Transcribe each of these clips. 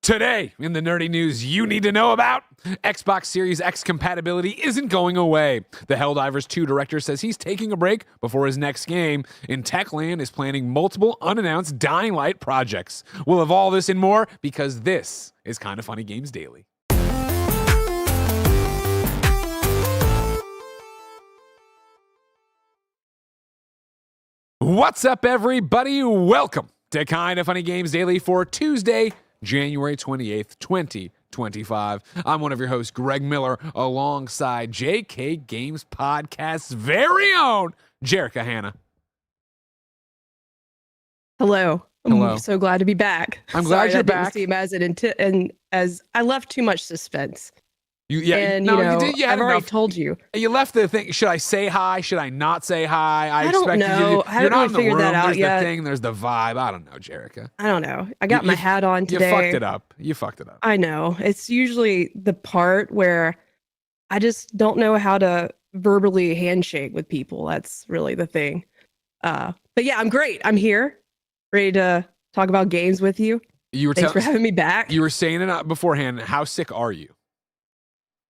Today, in the nerdy news you need to know about, Xbox Series X compatibility isn't going away. The Helldivers 2 director says he's taking a break before his next game, and Techland is planning multiple unannounced Dying Light projects. We'll have all this and more because this is Kinda Funny Games Daily. What's up, everybody? Welcome to Kinda Funny Games Daily for Tuesday, January 28th, 2025. I'm one of your hosts, Greg Miller, alongside JK Games Podcast's very own Jerica Hanna. Hello. Hello. I'm so glad to be back. I'm glad you're back. Seem as as I left too much suspense. I've already told you. You left the thing. Should I say hi? Should I not say hi? I don't know. I haven't really figured that out yet. There's the thing. There's the vibe. I don't know, Jerica. I don't know. I got my hat on today. You fucked it up. I know. It's usually the part where I just don't know how to verbally handshake with people. That's really the thing. But yeah, I'm great. I'm here, ready to talk about games with you. Thanks for having me back. You were saying it beforehand. How sick are you?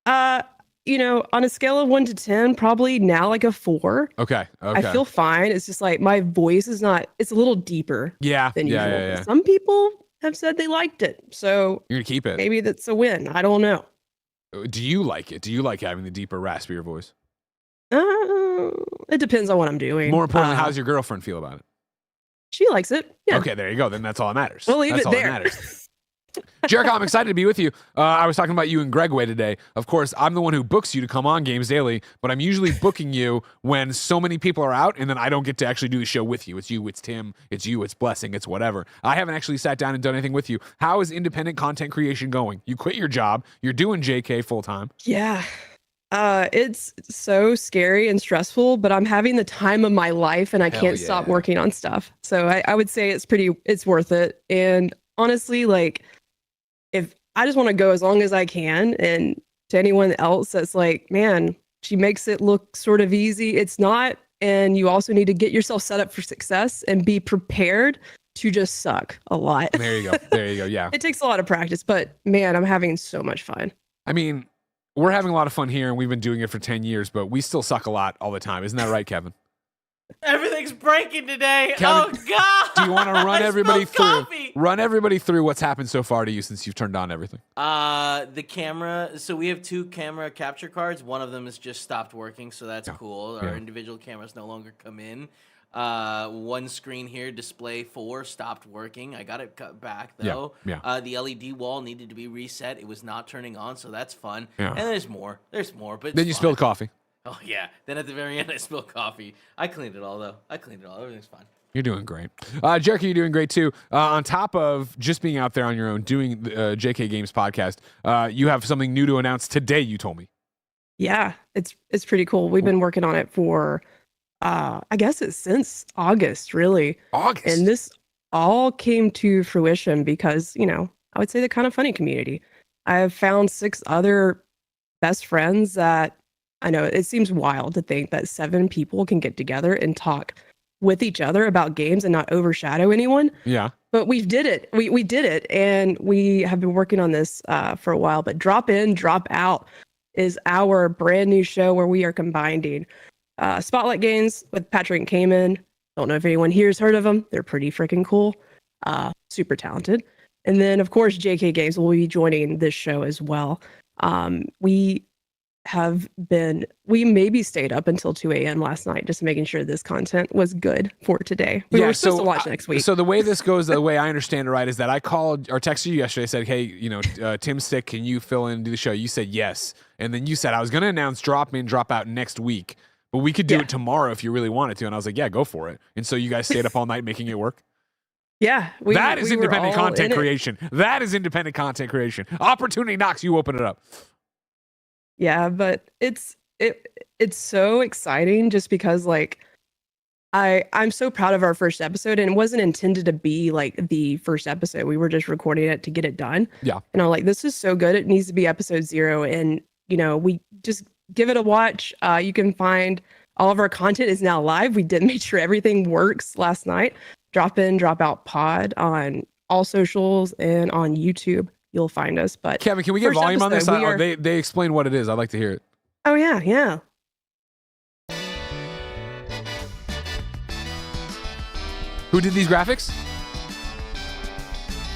On a scale of 1 to 10, probably now like a 4. Okay. I feel fine. It's just like my voice is it's a little deeper than usual. Yeah. Some people have said they liked it. So you're gonna keep it. Maybe that's a win. I don't know. Do you like it? Do you like having the deeper, raspier voice? It depends on what I'm doing. More importantly, how's your girlfriend feel about it? She likes it. Yeah. Okay, there you go. Then that's all that matters. We'll leave that's it there. Jericho, I'm excited to be with you. I was talking about you and Gregway today. Of course, I'm the one who books you to come on Games Daily, but I'm usually booking you when so many people are out, and then I don't get to actually do the show with you. It's you, it's Tim, it's you, it's Blessing, it's whatever. I haven't actually sat down and done anything with you. How is independent content creation going? You quit your job. You're doing JK full time. Yeah. It's so scary and stressful, but I'm having the time of my life, and I can't stop working on stuff. So I would say it's worth it. And honestly, if I just want to go as long as I can, and to anyone else that's like, man, she makes it look sort of easy. It's not. And you also need to get yourself set up for success and be prepared to just suck a lot. There you go. Yeah. It takes a lot of practice, but man, I'm having so much fun. I mean, we're having a lot of fun here, and we've been doing it for 10 years, but we still suck a lot all the time. Isn't that right, Kevin? Everything's breaking today. Kevin, oh God! Do you want to run everybody through what's happened so far to you since you've turned on everything? The camera. So we have 2 camera capture cards. One of them has just stopped working, so that's cool. Our individual cameras no longer come in. One screen here, display 4, stopped working. I got it cut back though. Yeah. The LED wall needed to be reset. It was not turning on, so that's fun. Yeah. And there's more, but then you spilled coffee. Oh yeah. Then at the very end, I spilled coffee. I cleaned it all though. Everything's fine. You're doing great. Jericho, you're doing great too. On top of just being out there on your own, doing the JK Games podcast, you have something new to announce today, you told me. Yeah, it's pretty cool. We've been working on it for, I guess it's since August, really. August? And this all came to fruition because, I would say the Kinda Funny community. I have found 6 other best friends that, I know it seems wild to think that 7 people can get together and talk with each other about games and not overshadow anyone. Yeah. But we did it. We did it. And we have been working on this for a while. But Drop In, Drop Out is our brand new show where we are combining Spotlight games with Patrick and Cayman. Don't know if anyone here has heard of them. They're pretty freaking cool. Super talented. And then, of course, JK Games will be joining this show as well. We maybe stayed up until 2 a.m. last night just making sure this content was good for today. We were supposed to watch next week. So the way this goes, the way I understand it, right, is that I called or texted you yesterday, said, hey, Tim's sick, can you fill in and do the show? You said yes. And then you said, I was going to announce Drop In, Drop Out next week, but we could do it tomorrow if you really wanted to. And I was like, yeah, go for it. And so you guys stayed up all night making it work? Yeah. That is independent content creation. That is independent content creation. Opportunity knocks, you open it up. Yeah, but it's so exciting just because I'm so proud of our first episode, and it wasn't intended to be like the first episode. We were just recording it to get it done. Yeah. And I'm like, this is so good. It needs to be episode 0. And we just give it a watch. You can find all of our content is now live. We did make sure everything works last night. Drop In, Drop Out Pod on all socials and on YouTube. you'll find us. But Kevin, can we get first volume on this? episode, They explain what it is. I'd like to hear it. Oh yeah. Who did these graphics?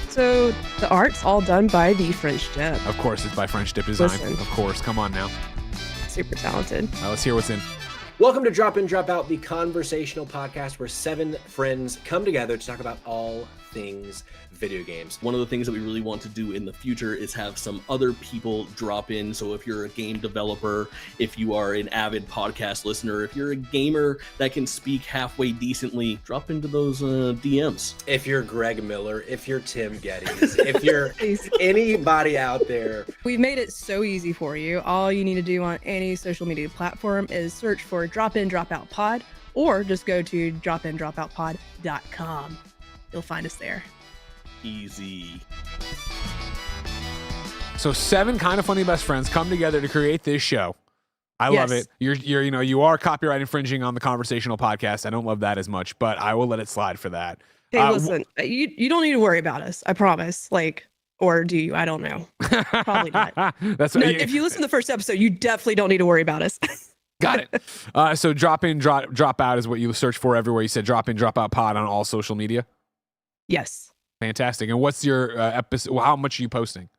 So the art's all done by the French Dip. Of course, it's by French Dip Design. Listen. Of course, come on now. Super talented. Let's hear what's in. Welcome to Drop In, Drop Out, the conversational podcast where 7 friends come together to talk about all things video games. One of the things that we really want to do in the future is have some other people drop in. So if you're a game developer, if you are an avid podcast listener, if you're a gamer that can speak halfway decently, drop into those DMs. If you're Greg Miller, if you're Tim Geddes, if you're anybody out there. We've made it so easy for you. All you need to do on any social media platform is search for Drop In, Drop Out Pod, or just go to dropindropoutpod.com. You'll find us there. Easy. So 7 kind of funny best friends come together to create this show. I love it. You are copyright infringing on the conversational podcast. I don't love that as much, but I will let it slide for that. Hey, listen, you don't need to worry about us. I promise. Or do you? I don't know. Probably not. If you listen to the first episode, you definitely don't need to worry about us. Got it. So drop in, drop out is what you search for everywhere. You said drop in, drop out pod on all social media. Yes. Fantastic. And what's your episode? How much are you posting?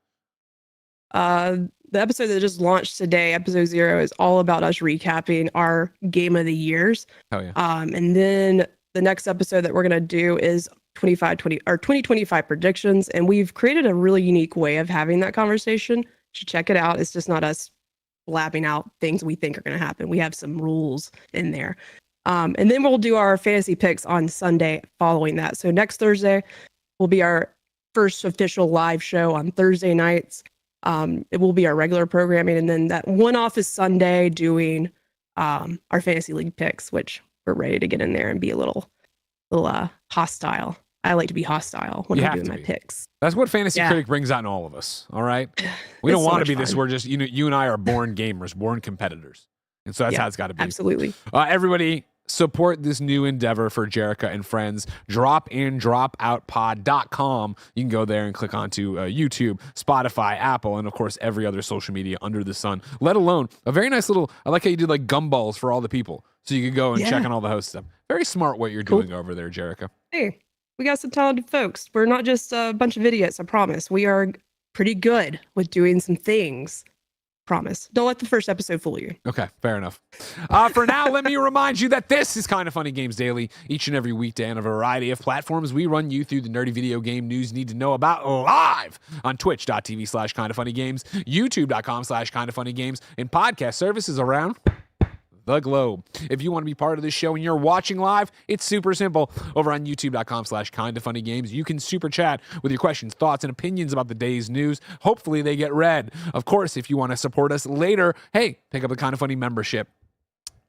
The episode that just launched today, episode 0, is all about us recapping our game of the years. Oh yeah. And then the next episode that we're gonna do is 2025 predictions, and we've created a really unique way of having that conversation. You should check it out. It's just not us blabbing out things we think are gonna happen. We have some rules in there. And then we'll do our fantasy picks on Sunday following that. So next Thursday will be our first official live show on Thursday nights. It will be our regular programming. And then that one-off is Sunday doing our fantasy league picks, which we're ready to get in there and be a little hostile. I like to be hostile when I'm doing my picks. That's what Fantasy Critic brings out in all of us. All right. We don't want to be this. We're just, you and I are born gamers, born competitors. And so that's how it's got to be. Absolutely. Everybody, support this new endeavor for Jerica and friends. Dropindropoutpod.com. You can go there and click onto YouTube, Spotify, Apple, and of course every other social media under the sun. Let alone a very nice little. I like how you did like gumballs for all the people, so you could go and check on all the host stuff. Very smart what you're doing over there, Jerica. Hey, we got some talented folks. We're not just a bunch of idiots. I promise. We are pretty good with doing some things. Promise. Don't let the first episode fool you. Okay, fair enough. For now, let me remind you that this is Kind of Funny Games Daily. Each and every weekday on a variety of platforms, we run you through the nerdy video game news you need to know about live on twitch.tv/kindoffunnygames, youtube.com/kindoffunnygames, and podcast services around the globe. If you want to be part of this show and you're watching live, it's super simple. Over on youtube.com/kindoffunnygames, you can super chat with your questions, thoughts, and opinions about the day's news. Hopefully they get read. Of course, if you want to support us later, hey, pick up a Kind of Funny membership.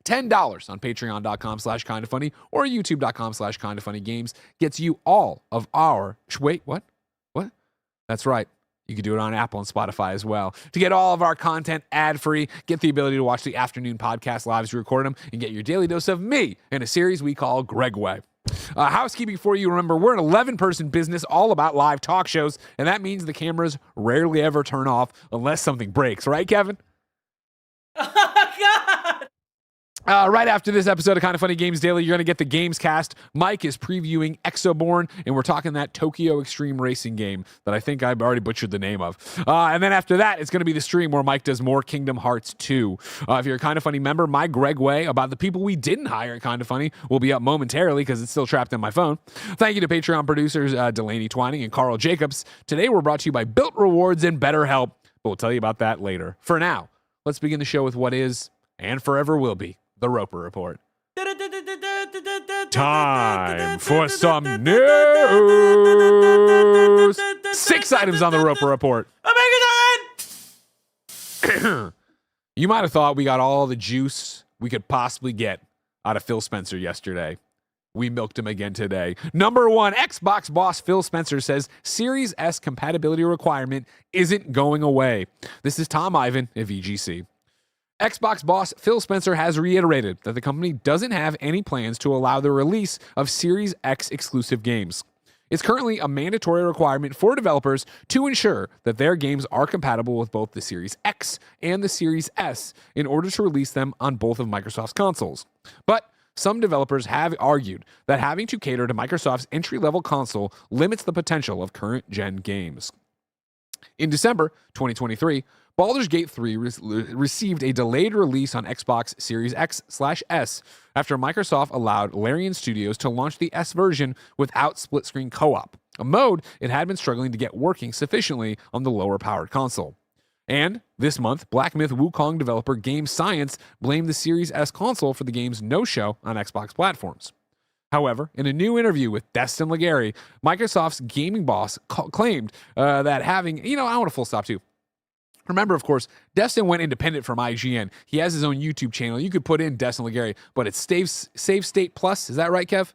$10 on patreon.com/kindoffunny or youtube.com/kindoffunnygames gets you all of our... Wait, what? What? That's right. You can do it on Apple and Spotify as well. To get all of our content ad-free, get the ability to watch the afternoon podcast lives, record them, and get your daily dose of me in a series we call Gregway. Housekeeping for you. Remember, we're an 11-person business all about live talk shows, and that means the cameras rarely ever turn off unless something breaks. Right, Kevin? Oh, God! Right after this episode of Kind of Funny Games Daily, you're going to get the GAMESCAST. Mike is previewing Exoborne, and we're talking that Tokyo Extreme Racing game that I think I've already butchered the name of. And then after that, it's going to be the stream where Mike does more Kingdom Hearts 2. If you're a Kind of Funny member, my Gregway about the people we didn't hire at Kind of Funny will be up momentarily because it's still trapped in my phone. Thank you to Patreon producers Delaney Twining and Carl Jacobs. Today, we're brought to you by Built Rewards and BetterHelp, but we'll tell you about that later. For now, let's begin the show with what is, and forever will be, the Roper Report. Time for some news. 6 items on the Roper Report. You might have thought we got all the juice we could possibly get out of Phil Spencer yesterday. We milked him again today. Number 1, Xbox boss Phil Spencer says Series S compatibility requirement isn't going away. This is Tom Ivan at VGC. Xbox boss Phil Spencer has reiterated that the company doesn't have any plans to allow the release of Series X exclusive games. It's currently a mandatory requirement for developers to ensure that their games are compatible with both the Series X and the Series S in order to release them on both of Microsoft's consoles. But some developers have argued that having to cater to Microsoft's entry-level console limits the potential of current-gen games. In December 2023, Baldur's Gate 3 received a delayed release on Xbox Series X/S after Microsoft allowed Larian Studios to launch the S version without split-screen co-op, a mode it had been struggling to get working sufficiently on the lower-powered console. And this month, Black Myth Wukong developer Game Science blamed the Series S console for the game's no-show on Xbox platforms. However, in a new interview with Destin Legary, Microsoft's gaming boss claimed that having, I want a full stop too. Remember, of course, Destin went independent from IGN. He has his own YouTube channel. You could put in Destin Legary, but it's Save State Plus. Is that right, Kev?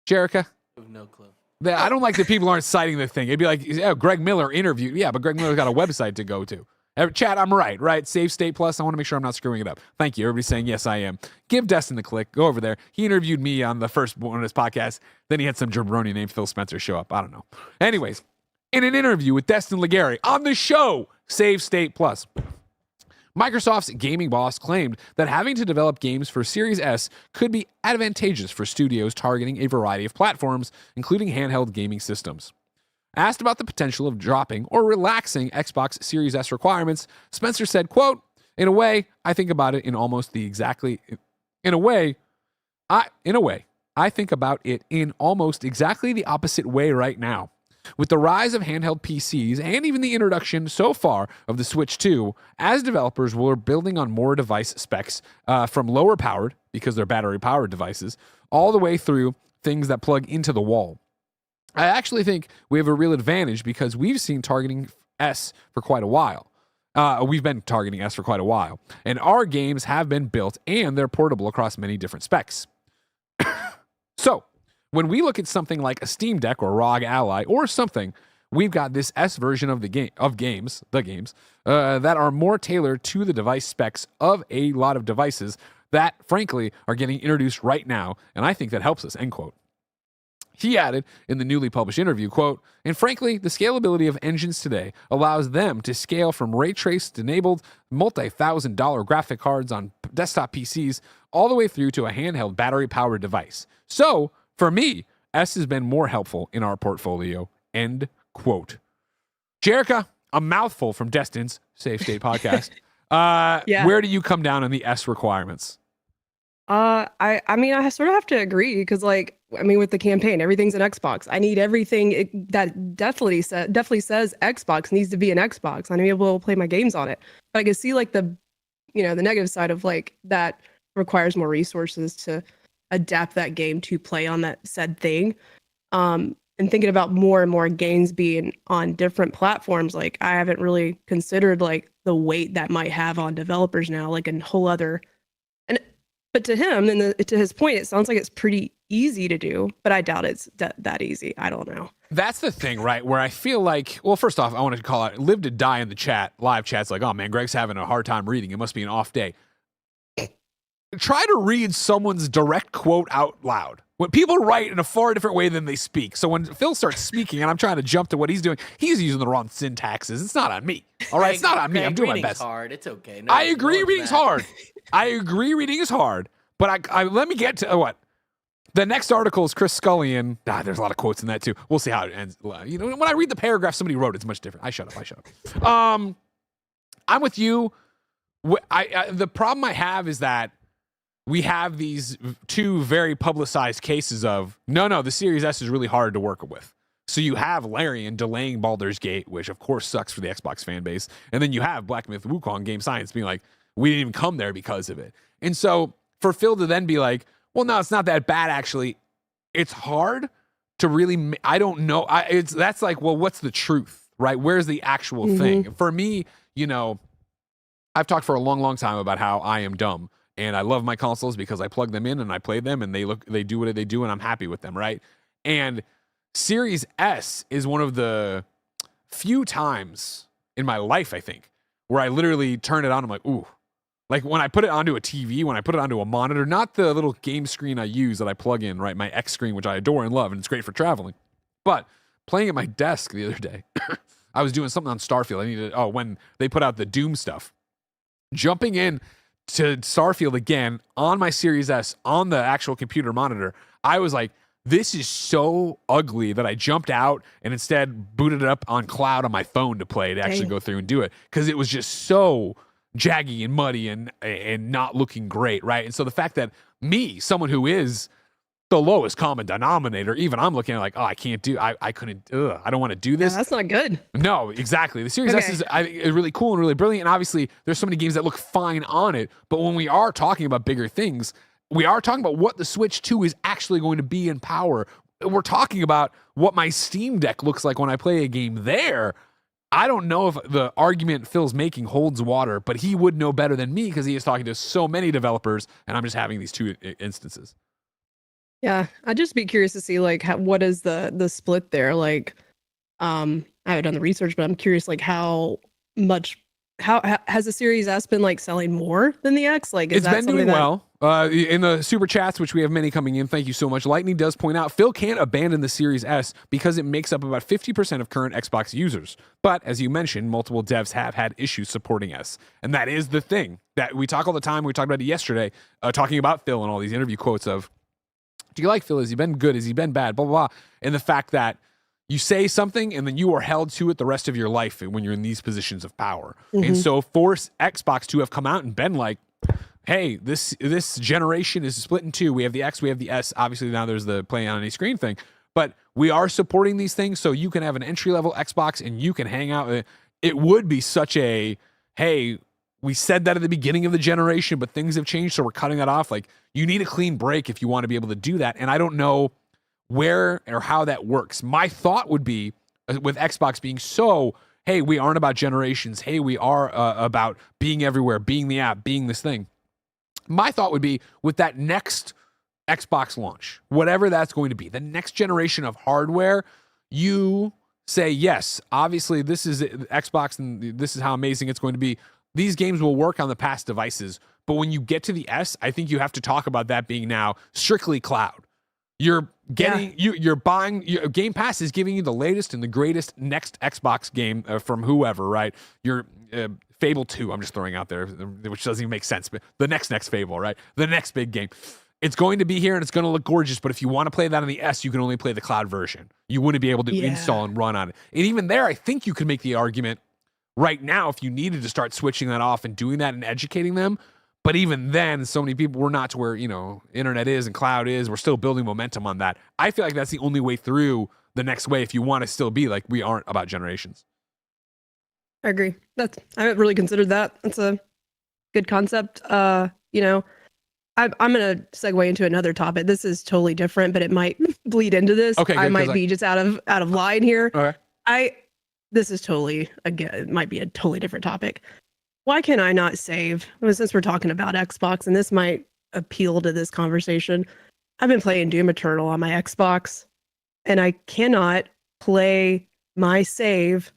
Jerica? I have no clue. I don't like that people aren't citing the thing. It'd be like, Greg Miller interviewed. Yeah, but Greg Miller's got a website to go to. Chat, I'm right? Save State Plus. I want to make sure I'm not screwing it up. Thank you. Everybody's saying, yes, I am. Give Destin the click. Go over there. He interviewed me on the first one of his podcasts. Then he had some jabroni named Phil Spencer show up. I don't know. Anyways, in an interview with Destin Legary on the show, Save State Plus, Microsoft's gaming boss claimed that having to develop games for Series S could be advantageous for studios targeting a variety of platforms, including handheld gaming systems. Asked about the potential of dropping or relaxing Xbox Series S requirements, Spencer said, quote, in a way, I think about it I think about it in almost exactly the opposite way right now. With the rise of handheld PCs and even the introduction so far of the Switch 2, as developers were building on more device specs from lower powered, because they're battery powered devices, all the way through things that plug into the wall. I actually think we have a real advantage because we've seen targeting S for quite a while. We've been targeting S for quite a while, and our games have been built and they're portable across many different specs. So, when we look at something like a Steam Deck or ROG Ally or something, we've got this S version of the games that are more tailored to the device specs of a lot of devices that, frankly, are getting introduced right now, and I think that helps us, end quote. He added in the newly published interview, quote, and frankly, the scalability of engines today allows them to scale from ray traced enabled multi-$1,000 graphic cards on desktop PCs all the way through to a handheld battery powered device. So, for me, S has been more helpful in our portfolio, end quote. Jerica, a mouthful from Destin's Safe State podcast. Yeah. Where do you come down on the S requirements? I mean, I sort of have to agree because, with the campaign, everything's an Xbox. I need everything that definitely says Xbox needs to be an Xbox. I need to be able to play my games on it. But I can see the negative side of that requires more resources to adapt that game to play on that said thing. And thinking about more and more games being on different platforms, I haven't really considered the weight that might have on developers now, a whole other. But to him, and to his point, it sounds like it's pretty easy to do, but I doubt it's that easy. I don't know. That's the thing, right? Where I feel first off, I wanted to call out Live to Die in the chat, live chat's oh man, Greg's having a hard time reading. It must be an off day. Try to read someone's direct quote out loud. When people write in a far different way than they speak. So when Phil starts speaking and I'm trying to jump to what he's doing, he's using the wrong syntaxes. It's not on me. All right, it's not on me. I'm doing my best. Hard. It's okay. I agree reading's hard. I agree reading is hard. But I let me get to what? The next article is Chris Scullion. There's a lot of quotes in that too. We'll see how it ends. When I read the paragraph somebody wrote, it's much different. I shut up. I'm with you. The problem I have is that we have these two very publicized cases of, no, the Series S is really hard to work with. So you have Larian delaying Baldur's Gate, which of course sucks for the Xbox fan base. And then you have Black Myth Wukong Game Science being we didn't even come there because of it. And so for Phil to then be well, no, it's not that bad, actually. It's hard to really, I don't know. That's what's the truth, right? Where's the actual thing? For me, I've talked for a long, long time about how I am dumb. And I love my consoles because I plug them in and I play them and they do what they do and I'm happy with them, right? And Series S is one of the few times in my life, I think, where I literally turn it on. I'm ooh, Like when I put it onto a TV, when I put it onto a monitor, not the little game screen I use that I plug in, right? My X screen, which I adore and love, and it's great for traveling. But playing at my desk the other day, I was doing something on Starfield. I needed, when they put out the Doom stuff, jumping in to Starfield again on my Series S on the actual computer monitor, I was like, this is so ugly that I jumped out and instead booted it up on cloud on my phone to play to actually go through and do it. Because it was just so jaggy and muddy and not looking great, right? And so the fact that me, someone who is the lowest common denominator, even I'm looking at like, I can't do, I couldn't, I don't want to do this. Yeah, that's not good. No, exactly. The Series S is really cool and really brilliant. And obviously there's so many games that look fine on it. But when we are talking about bigger things, we are talking about what the Switch 2 is actually going to be in power. We're talking about what my Steam Deck looks like when I play a game there. I don't know if the argument Phil's making holds water, but he would know better than me because he is talking to so many developers, and I'm just having these two instances. Yeah, I'd just be curious to see like what is the split there. Like, I haven't done the research, but I'm curious like how has the Series S been like selling more than the X? Like, it's been doing well. In the super chats, which we have many coming in, thank you so much. Lightning does point out Phil can't abandon the Series S because it makes up about 50% of current Xbox users. But as you mentioned, multiple devs have had issues supporting S. And that is the thing that we talk all the time. We talked about it yesterday, talking about Phil and all these interview quotes of, do you like Phil? Has he been good? Has he been bad? Blah, blah, blah. And the fact that you say something and then you are held to it the rest of your life when you're in these positions of power. And so for Xbox to have come out and been like, hey, this generation is split in two. We have the X, we have the S. Obviously now there's the play on any screen thing, but we are supporting these things so you can have an entry-level Xbox and you can hang out. It would be such a, hey, we said that at the beginning of the generation, but things have changed, so we're cutting that off. Like, you need a clean break if you want to be able to do that. And I don't know where or how that works. My thought would be with Xbox being so, hey, we aren't about generations. Hey, we are about being everywhere, being the app, being this thing. My thought would be with that next Xbox launch, whatever that's going to be, the next generation of hardware, you say, yes, obviously this is Xbox and this is how amazing it's going to be. These games will work on the past devices. But when you get to the S, I think you have to talk about that being now strictly cloud. You're getting you're buying Game Pass is giving you the latest and the greatest next Xbox game from whoever, right? Your Fable 2, I'm just throwing out there, which doesn't even make sense, but the next Fable, right? The next big game. It's going to be here and it's going to look gorgeous, but if you want to play that on the S, you can only play the cloud version. You wouldn't be able to install and run on it. And even there, I think you could make the argument right now if you needed to start switching that off and doing that and educating them. But even then, so many people, we're not to where, internet is and cloud is. We're still building momentum on that. I feel like that's the only way through the next way if you want to still be like we aren't about generations. I agree. I haven't really considered that. That's a good concept. I'm going to segue into another topic. This is totally different, but it might bleed into this. Okay, I might be just out of line here. Okay. This is totally, again, it might be a totally different topic. Why can I not save? Well, since we're talking about Xbox, and this might appeal to this conversation, I've been playing Doom Eternal on my Xbox, and I cannot play my save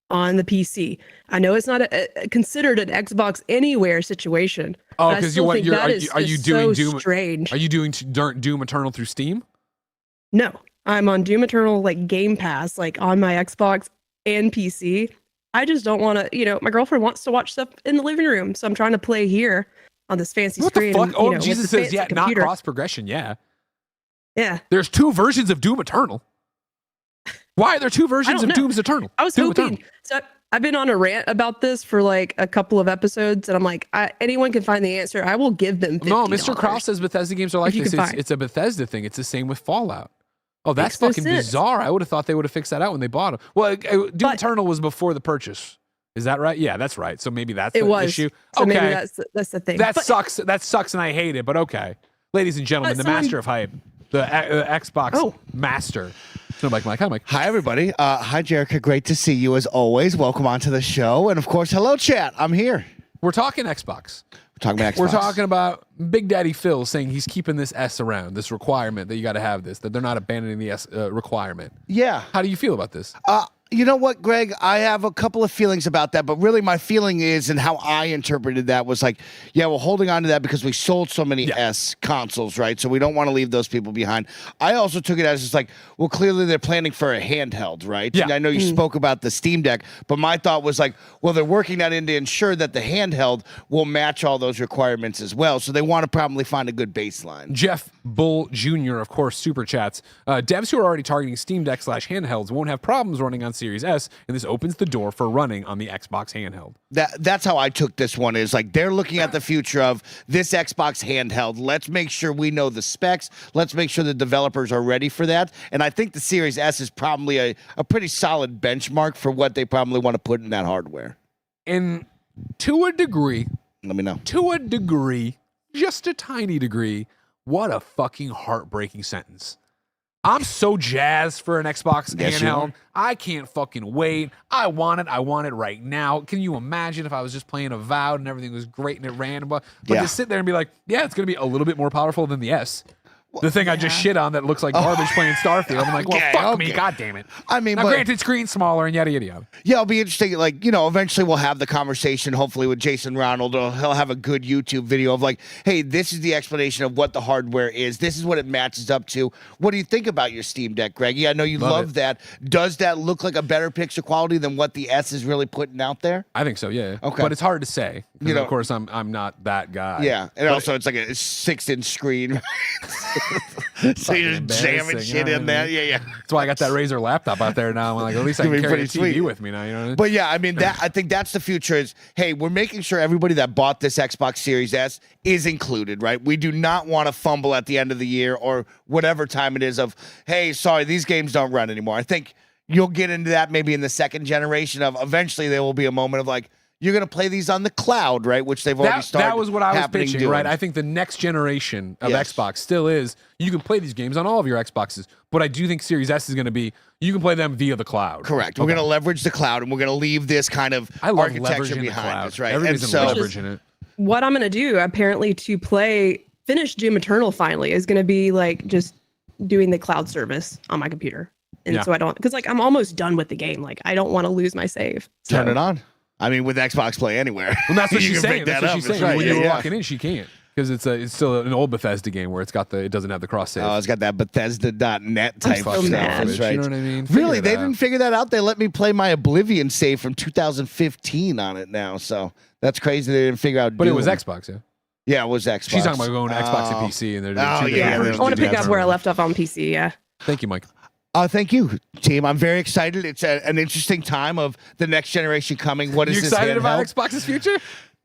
on the PC. I know it's not considered an Xbox Anywhere situation. Oh, because are you doing Doom? Strange. Are you doing Doom Eternal through Steam? No, I'm on Doom Eternal like Game Pass, like on my Xbox and PC. I just don't want to, my girlfriend wants to watch stuff in the living room, so I'm trying to play here on this fancy screen. What the fuck? And, Jesus says, not cross progression. Yeah. There's two versions of Doom Eternal. Why are there two versions of Doom Eternal? I was hoping. So I've been on a rant about this for like a couple of episodes, and I'm like, anyone can find the answer. I will give them $50. No, Mr. Krause says Bethesda games are like this. It's a Bethesda thing. It's the same with Fallout. Oh, that's fucking bizarre. I would have thought they would have fixed that out when they bought them. Well, Doom Eternal was before the purchase. Is that right? Yeah, that's right. So maybe that's the issue. So maybe that's the thing. That sucks. That sucks, and I hate it. But okay, ladies and gentlemen, the master of hype, the Xbox master. No, Mike. Hi, Mike. Hi, everybody. Hi, Jerica. Great to see you as always. Welcome onto the show, and of course, hello, chat. I'm here. We're talking Xbox. We're talking about Big Daddy Phil saying he's keeping this S around, this requirement that you got to have this, that they're not abandoning the S requirement. Yeah. How do you feel about this? You know what, Greg? I have a couple of feelings about that, but really my feeling is, and how I interpreted that was like, yeah, we're holding on to that because we sold so many S consoles, right? So we don't want to leave those people behind. I also took it as just like, well, clearly they're planning for a handheld, right? Yeah. And I know you spoke about the Steam Deck, but my thought was like, well, they're working that in to ensure that the handheld will match all those requirements as well. So they want to probably find a good baseline. Jeff Bull Jr., of course, Super Chats. Devs who are already targeting Steam Deck / handhelds won't have problems running on Series S, and this opens the door for running on the Xbox handheld. That's how I took this one, is like they're looking at the future of this Xbox handheld. Let's make sure we know the specs. Let's make sure the developers are ready for that. And I think the Series S is probably a pretty solid benchmark for what they probably want to put in that hardware. And to a degree, Let me know. to a degree, just a tiny degree, what a fucking heartbreaking sentence. I'm so jazzed for an Xbox Yes, you handheld. are. I can't fucking wait. I want it. I want it right now. Can you imagine if I was just playing Avowed and everything was great and it ran? But Yeah. to sit there and be like, yeah, it's going to be a little bit more powerful than the S. The thing I just shit on that looks like garbage playing Starfield. I'm like, well, fuck me. God damn it. I mean, Now, but- granted, screen's smaller and yada, yada, yada. Yeah, it'll be interesting. Like, eventually we'll have the conversation, hopefully, with Jason Ronald. He'll have a good YouTube video of like, hey, this is the explanation of what the hardware is. This is what it matches up to. What do you think about your Steam Deck, Greg? Yeah, I know you love that. Does that look like a better picture quality than what the S is really putting out there? I think so, yeah. Okay. But it's hard to say. You know- Of course, I'm not that guy. Yeah, and also it's like a 6-inch screen. So you're just jamming embarrassing, shit yeah, in there. Yeah. That's why I got that Razer laptop out there now. I'm like, at least I It'd can be carry a pretty TV sweet. with me now. You know what I mean? But yeah, I mean, I think that's the future is, hey, we're making sure everybody that bought this Xbox Series S is included, right? We do not want to fumble at the end of the year or whatever time it is of, hey, sorry, these games don't run anymore. I think you'll get into that maybe in the second generation of eventually there will be a moment of like, you're going to play these on the cloud, right? Which they've already started. That was what I was happening pitching, doing. right? I think the next generation of Yes. Xbox still is you can play these games on all of your Xboxes, but I do think Series S is going to be you can play them via the cloud. Correct. We're Okay. going to leverage the cloud, and we're going to leave this kind of I love architecture leveraging the behind cloud. us, right? Everybody's and so, leveraging it. What I'm gonna do apparently to finish Doom Eternal finally is gonna be like just doing the cloud service on my computer, and Yeah. so I don't because like I'm almost done with the game. Like I don't want to lose my save. turn So- it on. I mean, with Xbox Play Anywhere. Well, that's what You she's can saying. pick That's that what up. she's That's saying. right. When Yeah, you're yeah. walking in, she can't because it's still an old Bethesda game where it doesn't have the cross save. Oh, it's got that Bethesda.net type so stuff. mad. That's right. You know what I mean? Really, Figure they it out. didn't figure that out. They let me play my Oblivion save from 2015 on it now. So that's crazy. They didn't figure out. But it was Doom. Xbox, yeah. Yeah, it was Xbox. She's talking about going to Xbox Oh. and PC, and they're doing Oh, two yeah, different they versions. I want to do pick that up where I for- left off on PC. Yeah. Thank you, Mike. Thank you, team. I'm very excited. It's an interesting time of the next generation coming. What is You this excited about handheld? Xbox's future?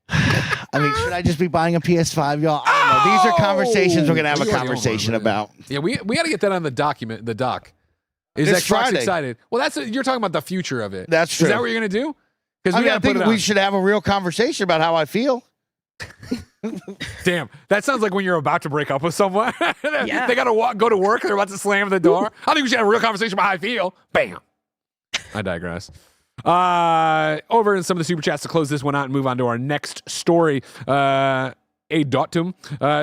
I mean, should I just be buying a PS5, y'all? I don't know. These are conversations we're gonna have You a already own one, conversation right? about. Yeah, we got to get that on the doc. Is This Xbox Friday. excited? Well, you're talking about the future of it. That's true. Is that what you're gonna do? Because I we mean, I got to put think it we on. should have a real conversation about how I feel. Damn, that sounds like when you're about to break up with someone. Yeah. They got to go to work. They're about to slam the door. I think we should have a real conversation about how I feel. Bam. I digress. Over in some of the super chats to close this one out and move on to our next story. A Dotum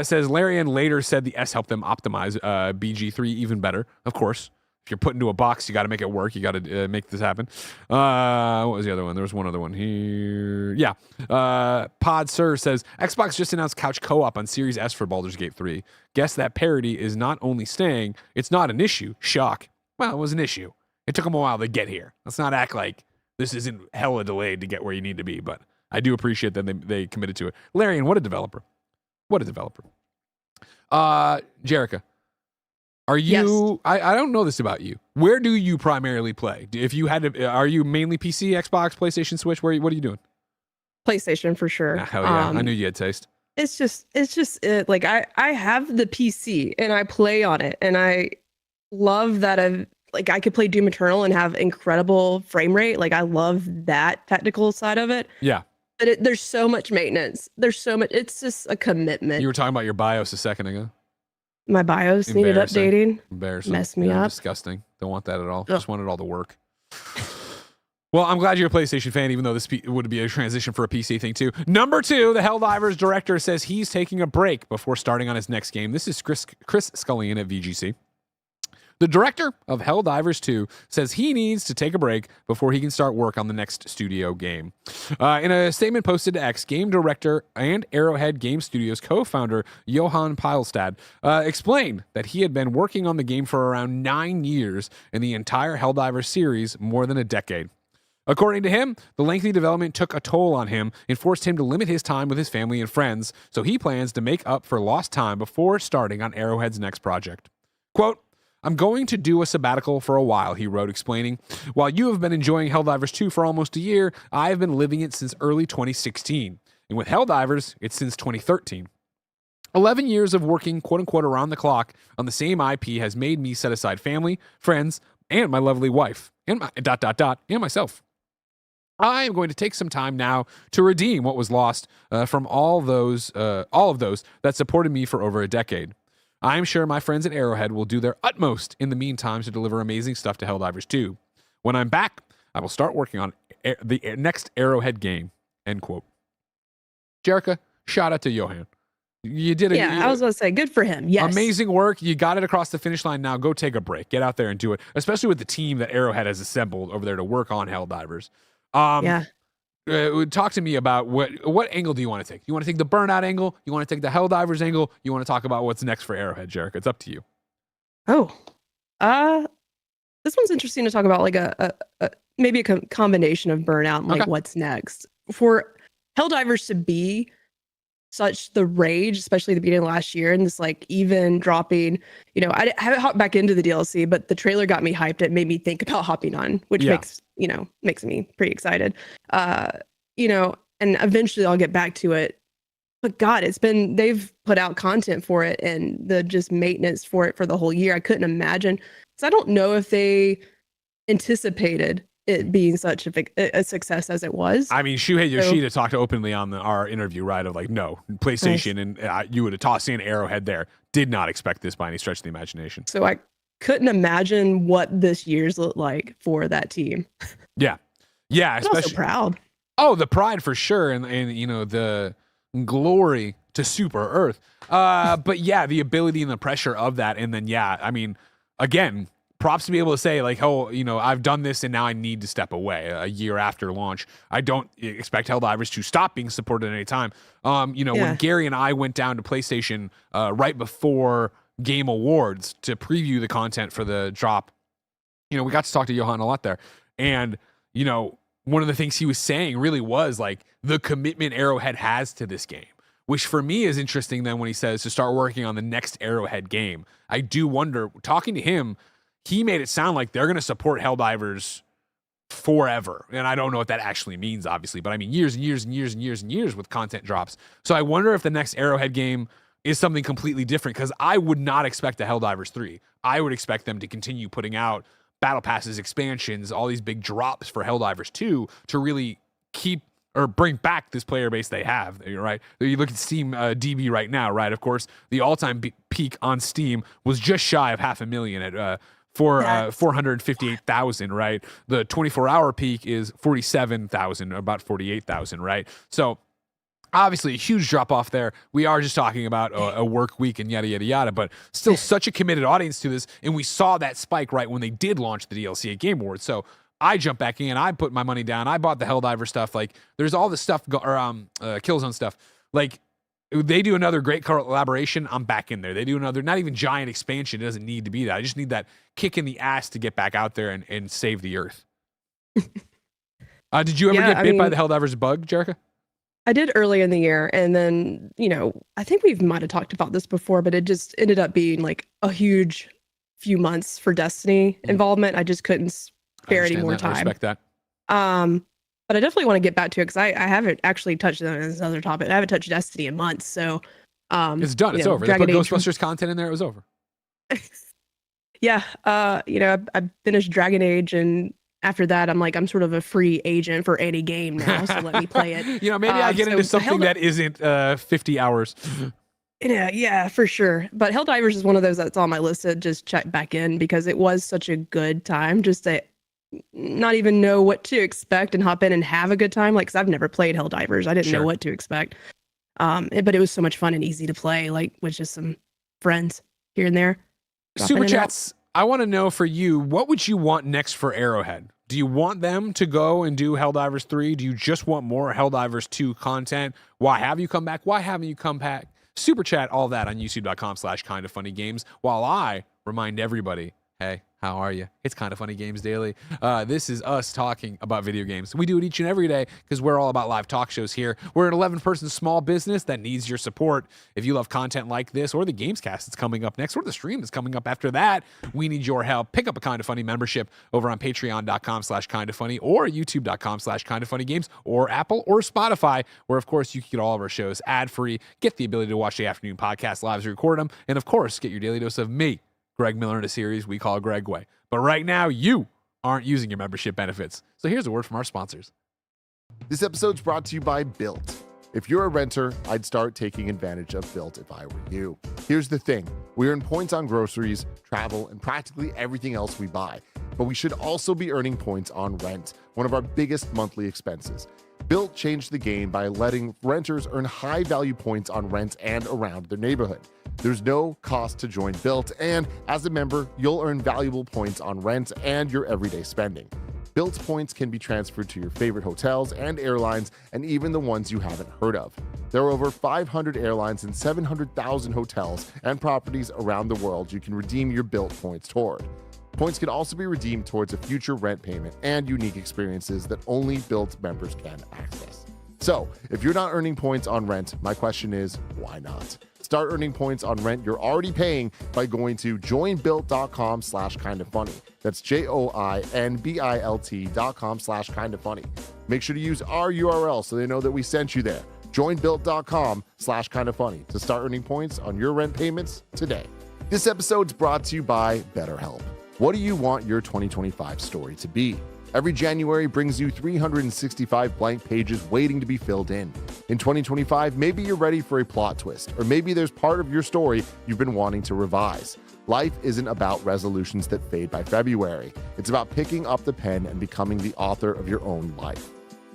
says Larian later said the S helped them optimize BG3 even better. Of course, if you're put into a box, you got to make it work. You got to make this happen. What was the other one? There was one other one here. Yeah. Pod Sir says Xbox just announced couch co-op on Series S for Baldur's Gate 3. Guess that parity is not only staying, it's not an issue. Shock. Well, it was an issue. It took them a while to get here. Let's not act like this isn't hella delayed to get where you need to be, but I do appreciate that they committed to it. Larian, what a developer. What a developer. Jerica, are you, I don't know this about you. Where do you primarily play? If you had to, are you mainly PC, Xbox, PlayStation, Switch? What are you doing? PlayStation for sure. Ah, hell yeah. I knew you had taste. It's just it. Like I have the PC and I play on it, and I love that I could play Doom Eternal and have incredible frame rate. Like I love that technical side of it. Yeah. But there's so much maintenance. There's so much. It's just a commitment. You were talking about your BIOS a second ago. My BIOS needed Embarrassing. updating. Embarrassing. Messed me Yeah, up. Disgusting. Don't want that at all. Just want it all to work. Well, I'm glad you're a PlayStation fan, even though this would be a transition for a PC thing too. Number 2, the Helldivers director says he's taking a break before starting on his next game. This is Chris Scullion at VGC. The director of Helldivers 2 says he needs to take a break before he can start work on the next studio game. In a statement posted to X, game director and Arrowhead Game Studios co-founder Johan Pilestad explained that he had been working on the game for around 9 years and the entire Helldivers series more than a decade. According to him, the lengthy development took a toll on him and forced him to limit his time with his family and friends, so he plans to make up for lost time before starting on Arrowhead's next project. Quote, I'm going to do a sabbatical for a while, he wrote, explaining, while you have been enjoying Helldivers 2 for almost a year, I have been living it since early 2016. And with Helldivers, it's since 2013. 11 years of working, quote-unquote, around the clock on the same IP has made me set aside family, friends, and my lovely wife, and my and myself. I am going to take some time now to redeem what was lost from all of those that supported me for over a decade. I am sure my friends at Arrowhead will do their utmost in the meantime to deliver amazing stuff to Helldivers 2. When I'm back, I will start working on the next Arrowhead game. End quote. Jerica, shout out to Johan. You did it. Yeah, I was going to say, good for him. Yes. Amazing work. You got it across the finish line. Now go take a break. Get out there and do it, especially with the team that Arrowhead has assembled over there to work on Helldivers. Talk to me about what angle do you want to take? You want to take the burnout angle? You want to take the Helldivers angle? You want to talk about what's next for Arrowhead, Jerica? It's up to you. Oh, this one's interesting to talk about, like maybe a combination of burnout and like what's next for Helldivers to be such the rage, especially at the beginning of last year, and this like even dropping. I haven't hopped back into the DLC, but the trailer got me hyped. It made me think about hopping on, which makes me pretty excited. And eventually I'll get back to it. But God, they've put out content for it and the just maintenance for it for the whole year. I couldn't imagine. So I don't know if they anticipated it being such a success as it was. I mean, Shuhei Yoshida talked openly on our interview, right? Of like, no, PlayStation, and you would have tossed in Arrowhead there. Did not expect this by any stretch of the imagination. So I couldn't imagine what this year's looked like for that team. Yeah, especially also proud. Oh, the pride for sure, and the glory to Super Earth. But yeah, the ability and the pressure of that, and then I mean, again, props to be able to say like, I've done this and now I need to step away a year after launch. I don't expect Helldivers to stop being supported at any time. When Gary and I went down to PlayStation right before Game Awards to preview the content for the drop, we got to talk to Johan a lot there. And, one of the things he was saying really was like the commitment Arrowhead has to this game, which for me is interesting then when he says to start working on the next Arrowhead game. I do wonder, talking to him, he made it sound like they're going to support Helldivers forever. And I don't know what that actually means, obviously, but I mean years and years and years and years and years with content drops. So I wonder if the next Arrowhead game is something completely different, because I would not expect a Helldivers 3. I would expect them to continue putting out battle passes, expansions, all these big drops for Helldivers 2 to really keep or bring back this player base they have, right? You look at Steam DB right now, right? Of course, the all-time peak on Steam was just shy of 500,000 at 458,000, right? The 24-hour peak is 47,000, about 48,000, right? So obviously a huge drop off there. We are just talking about a work week and yada, yada, yada, but still such a committed audience to this. And we saw that spike right when they did launch the DLC at Game Awards. So I jumped back in, I put my money down, I bought the Helldiver stuff. Like there's all this stuff, Killzone stuff. Like they do another great collaboration, I'm back in there. They do another, not even giant expansion. It doesn't need to be that. I just need that kick in the ass to get back out there and save the earth. Did you ever get bit by the Helldivers bug, Jerica? I did early in the year, and then, I think we might have talked about this before, but it just ended up being like a huge few months for Destiny involvement. I just couldn't spare any more time. I respect that. But I definitely want to get back to it, because I haven't actually touched it. This other topic. I haven't touched Destiny in months, so it's done. It's over. They put Ghostbusters content in there. It was over. Yeah. I finished Dragon Age, and after that, I'm sort of a free agent for any game now, so let me play it. Maybe I get into something that isn't 50 hours. Yeah, for sure. But Helldivers is one of those that's on my list to just check back in, because it was such a good time just to not even know what to expect and hop in and have a good time. Like, 'cause I've never played Helldivers. I didn't know what to expect. But it was so much fun and easy to play, like with just some friends here and there. SuperChats I want to know for you, what would you want next for Arrowhead? Do you want them to go and do Helldivers 3? Do you just want more Helldivers 2 content? Why have you come back? Why haven't you come back? Super chat, all that on youtube.com/kindoffunnygames, while I remind everybody, hey, how are you? It's Kind of Funny Games Daily. This is us talking about video games. We do it each and every day because we're all about live talk shows here. We're an 11-person small business that needs your support. If you love content like this, or the GAMESCAST that's coming up next, or the stream that's coming up after that, we need your help. Pick up a Kind of Funny membership over on patreon.com/kindoffunny, or youtube.com/kindoffunnygames, or Apple or Spotify, where, of course, you can get all of our shows ad-free, get the ability to watch the afternoon podcast live as we record them, and, of course, get your daily dose of me, Greg Miller, in a series we call Gregway. But right now, you aren't using your membership benefits. So here's a word from our sponsors. This episode's brought to you by Built. If you're a renter, I'd start taking advantage of Built if I were you. Here's the thing. We earn points on groceries, travel, and practically everything else we buy. But we should also be earning points on rent, one of our biggest monthly expenses. Built changed the game by letting renters earn high-value points on rent and around their neighborhood. There's no cost to join Built, and as a member, you'll earn valuable points on rent and your everyday spending. Built's points can be transferred to your favorite hotels and airlines, and even the ones you haven't heard of. There are over 500 airlines and 700,000 hotels and properties around the world you can redeem your Built points toward. Points can also be redeemed towards a future rent payment and unique experiences that only Built members can access. So, if you're not earning points on rent, my question is, why not? Start earning points on rent you're already paying by going to joinbuilt.com/kindoffunny. That's joinbilt.com/kindoffunny. Make sure to use our URL so they know that we sent you there. Joinbuilt.com/kindoffunny to start earning points on your rent payments today. This episode's brought to you by BetterHelp. What do you want your 2025 story to be? Every January brings you 365 blank pages waiting to be filled in. In 2025, maybe you're ready for a plot twist, or maybe there's part of your story you've been wanting to revise. Life isn't about resolutions that fade by February. It's about picking up the pen and becoming the author of your own life.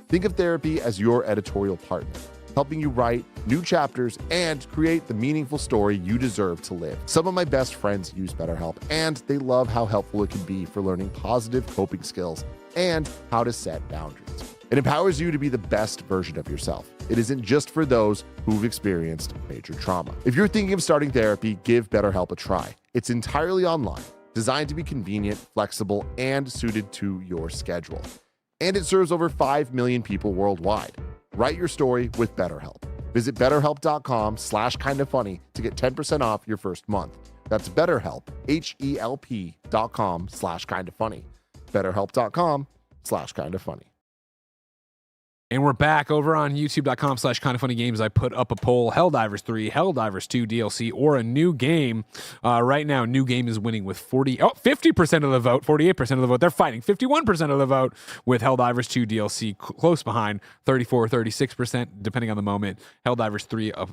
Think of therapy as your editorial partner, helping you write new chapters and create the meaningful story you deserve to live. Some of my best friends use BetterHelp, and they love how helpful it can be for learning positive coping skills and how to set boundaries. It empowers you to be the best version of yourself. It isn't just for those who've experienced major trauma. If you're thinking of starting therapy, give BetterHelp a try. It's entirely online, designed to be convenient, flexible, and suited to your schedule. And it serves over 5 million people worldwide. Write your story with BetterHelp. Visit betterhelp.com/kindoffunny to get 10% off your first month. That's BetterHelp, HELP.com/kindoffunny. BetterHelp.com/kindoffunny. And we're back over on youtube.com/kindoffunnygames. I put up a poll: Helldivers 3, Helldivers 2 DLC, or a new game. Right now, new game is winning with 50% of the vote, 48% of the vote. They're fighting 51% of the vote, with Helldivers 2 DLC close behind, 34, 36%, depending on the moment. Helldivers 3, a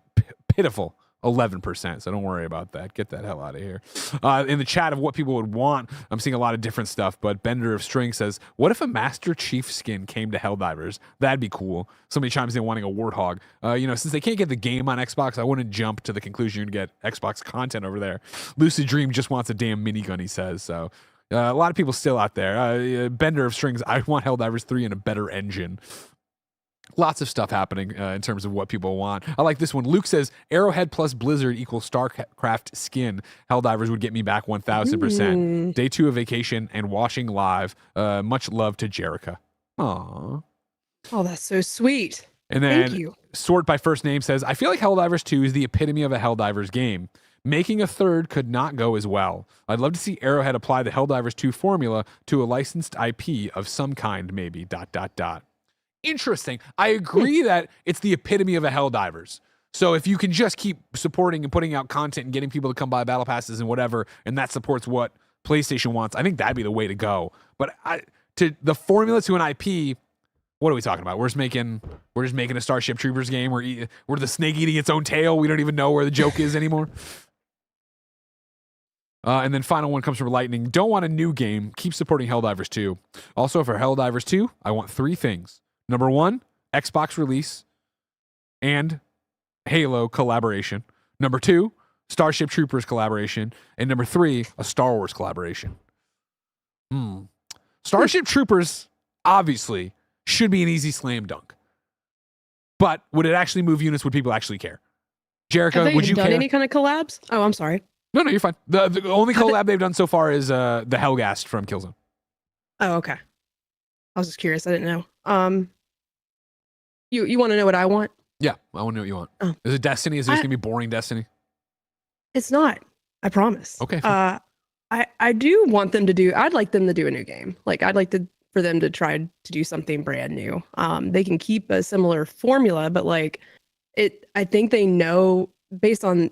pitiful 11%, so don't worry about that. Get that hell out of here. In the chat of what people would want, I'm seeing a lot of different stuff, but Bender of String says, what if a Master Chief skin came to Helldivers? That'd be cool. Somebody chimes in wanting a Warthog. Since they can't get the game on Xbox, I wouldn't jump to the conclusion you'd get Xbox content over there. Lucid Dream just wants a damn minigun, he says, so a lot of people still out there. Bender of Strings, I want Helldivers 3 and a better engine. Lots of stuff happening in terms of what people want. I like this one. Luke says, Arrowhead plus Blizzard equals StarCraft skin. Helldivers would get me back 1,000%. Day 2 of vacation and watching live. Much love to Jerica. Aww. Oh, that's so sweet. And then Thank you. Sort by First Name says, I feel like Helldivers 2 is the epitome of a Helldivers game. Making a third could not go as well. I'd love to see Arrowhead apply the Helldivers 2 formula to a licensed IP of some kind, maybe, ... Interesting. I agree that it's the epitome of a Helldivers. So if you can just keep supporting and putting out content and getting people to come buy battle passes and whatever, and that supports what PlayStation wants, I think that'd be the way to go. But to the formula to an IP, what are we talking about? We're just making a Starship Troopers game where the snake eating its own tail. We don't even know where the joke is anymore. And then final one comes from Lightning. Don't want a new game. Keep supporting Helldivers 2. Also for Helldivers 2, I want 3 things. Number 1, Xbox release and Halo collaboration. Number 2, Starship Troopers collaboration, and number 3, a Star Wars collaboration. Starship Troopers obviously should be an easy slam dunk. But would it actually move units? Would people actually care? Jerica, would you done care? any kind of collabs? Oh, I'm sorry. No, you're fine. The only collab they've done so far is the Hellgast from Killzone. Oh, okay. I was just curious. I didn't know. You want to know what I want? Yeah, I want to know what you want. Oh. Is it Destiny? Is it just going to be boring Destiny? It's not. I promise. Okay. I do want them to do. I'd like them to do a new game. Like I'd like for them to try to do something brand new. They can keep a similar formula, but like I think they know based on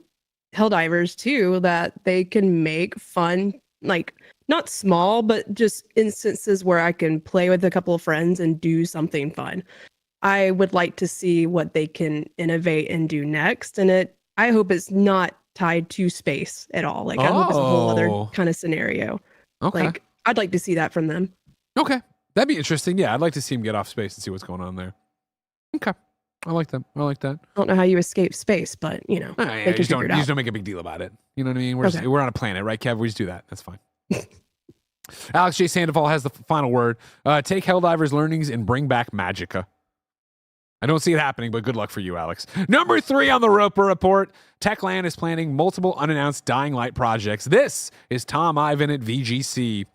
Helldivers too that they can make fun, like not small, but just instances where I can play with a couple of friends and do something fun. I would like to see what they can innovate and do next, and I hope it's not tied to space at all. Like I hope it's a whole other kind of scenario. Okay. Like I'd like to see that from them. Okay. That'd be interesting. Yeah, I'd like to see him get off space and see what's going on there. Okay. I like that. I don't know how you escape space, but they can just figure it out. don't make a big deal about it. You know what I mean? We're on a planet, right, Kev? We just do that. That's fine. Alex J. Sandoval has the final word. Take Helldivers learnings and bring back Magicka. I don't see it happening, but good luck for you, Alex. Number 3 on the Roper Report. Techland is planning multiple unannounced Dying Light projects. This is Tom Ivan at VGC.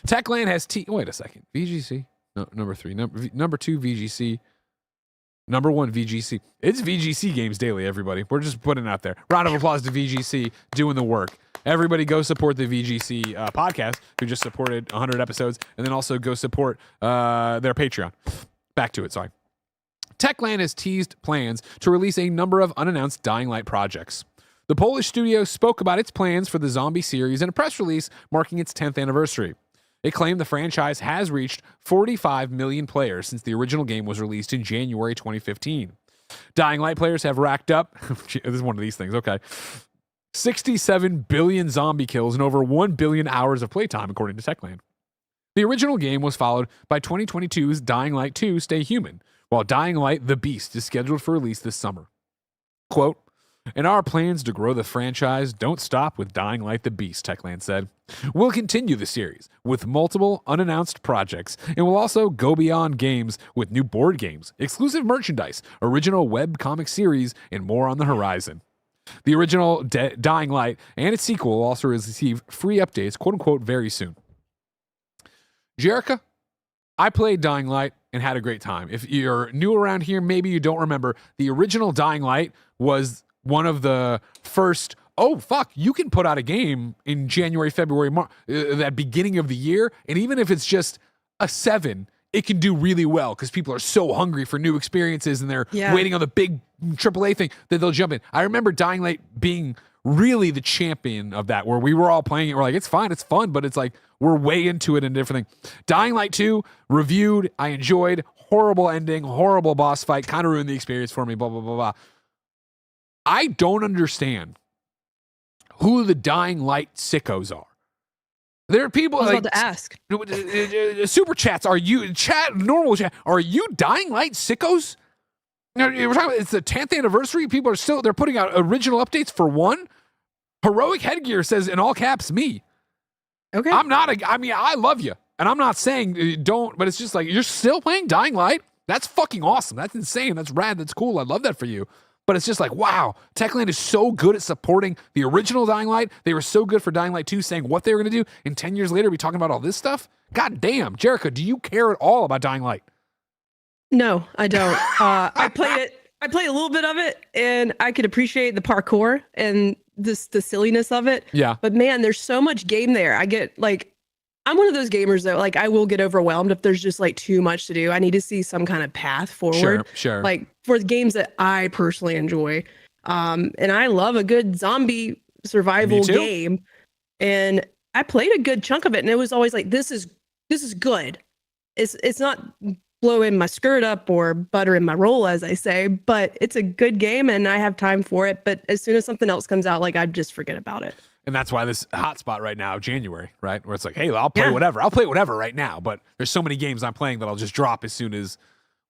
Techland has wait a second. VGC? No, number 3. Number 2, VGC. Number 1, VGC. It's VGC Games Daily, everybody. We're just putting it out there. Round of applause to VGC doing the work. Everybody go support the VGC podcast, who just supported 100 episodes, and then also go support their Patreon. Back to it, sorry. Techland has teased plans to release a number of unannounced Dying Light projects. The Polish studio spoke about its plans for the zombie series in a press release marking its 10th anniversary. It claimed the franchise has reached 45 million players since the original game was released in January 2015. Dying Light players have racked up, this is one of these things, okay, 67 billion zombie kills and over 1 billion hours of playtime, according to Techland. The original game was followed by 2022's Dying Light 2 Stay Human, while Dying Light The Beast is scheduled for release this summer. Quote, "And our plans to grow the franchise don't stop with Dying Light The Beast," Techland said. "We'll continue the series with multiple unannounced projects, and we'll also go beyond games with new board games, exclusive merchandise, original web comic series, and more on the horizon." The original Dying Light and its sequel will also receive free updates, quote unquote, very soon. Jerica, I played Dying Light and had a great time. If you're new around here, maybe you don't remember, the original Dying Light was one of the first, you can put out a game in January, February, March, that beginning of the year, and even if it's just a 7, it can do really well because people are so hungry for new experiences and they're waiting on the big AAA thing that they'll jump in. I remember Dying Light being really the champion of that, where we were all playing it. We're like, it's fine, it's fun, but it's like, we're way into it and different thing. Dying Light 2, reviewed, I enjoyed, horrible ending, horrible boss fight, kind of ruined the experience for me, blah, blah, blah, blah. I don't understand who the Dying Light sickos are. There are people I was like about to ask. Super chats. Are you normal chat? Are you Dying Light sickos? We're talking about, it's the 10th anniversary. People are they're putting out original updates for one. Heroic Headgear says in all caps, me. Okay. I love you. And I'm not saying don't, but it's just like, you're still playing Dying Light? That's fucking awesome. That's insane. That's rad. That's cool. I love that for you. But it's just like, wow, Techland is so good at supporting the original Dying Light. They were so good for Dying Light 2, saying what they were going to do. And 10 years later, we talking about all this stuff? God damn. Jerica, do you care at all about Dying Light? No, I don't. I played it. I played a little bit of it, and I could appreciate the parkour and the silliness of it. Yeah. But man, there's so much game there. I'm one of those gamers that like I will get overwhelmed if there's just like too much to do. I need to see some kind of path forward. Sure. Like for the games that I personally enjoy. And I love a good zombie survival game. And I played a good chunk of it, and it was always like, this is good. It's not blowing my skirt up or buttering my roll, as I say, but it's a good game and I have time for it. But as soon as something else comes out, like I just forget about it. And that's why this hotspot right now, January, right? Where it's like, hey, I'll play whatever. I'll play whatever right now. But there's so many games I'm playing that I'll just drop as soon as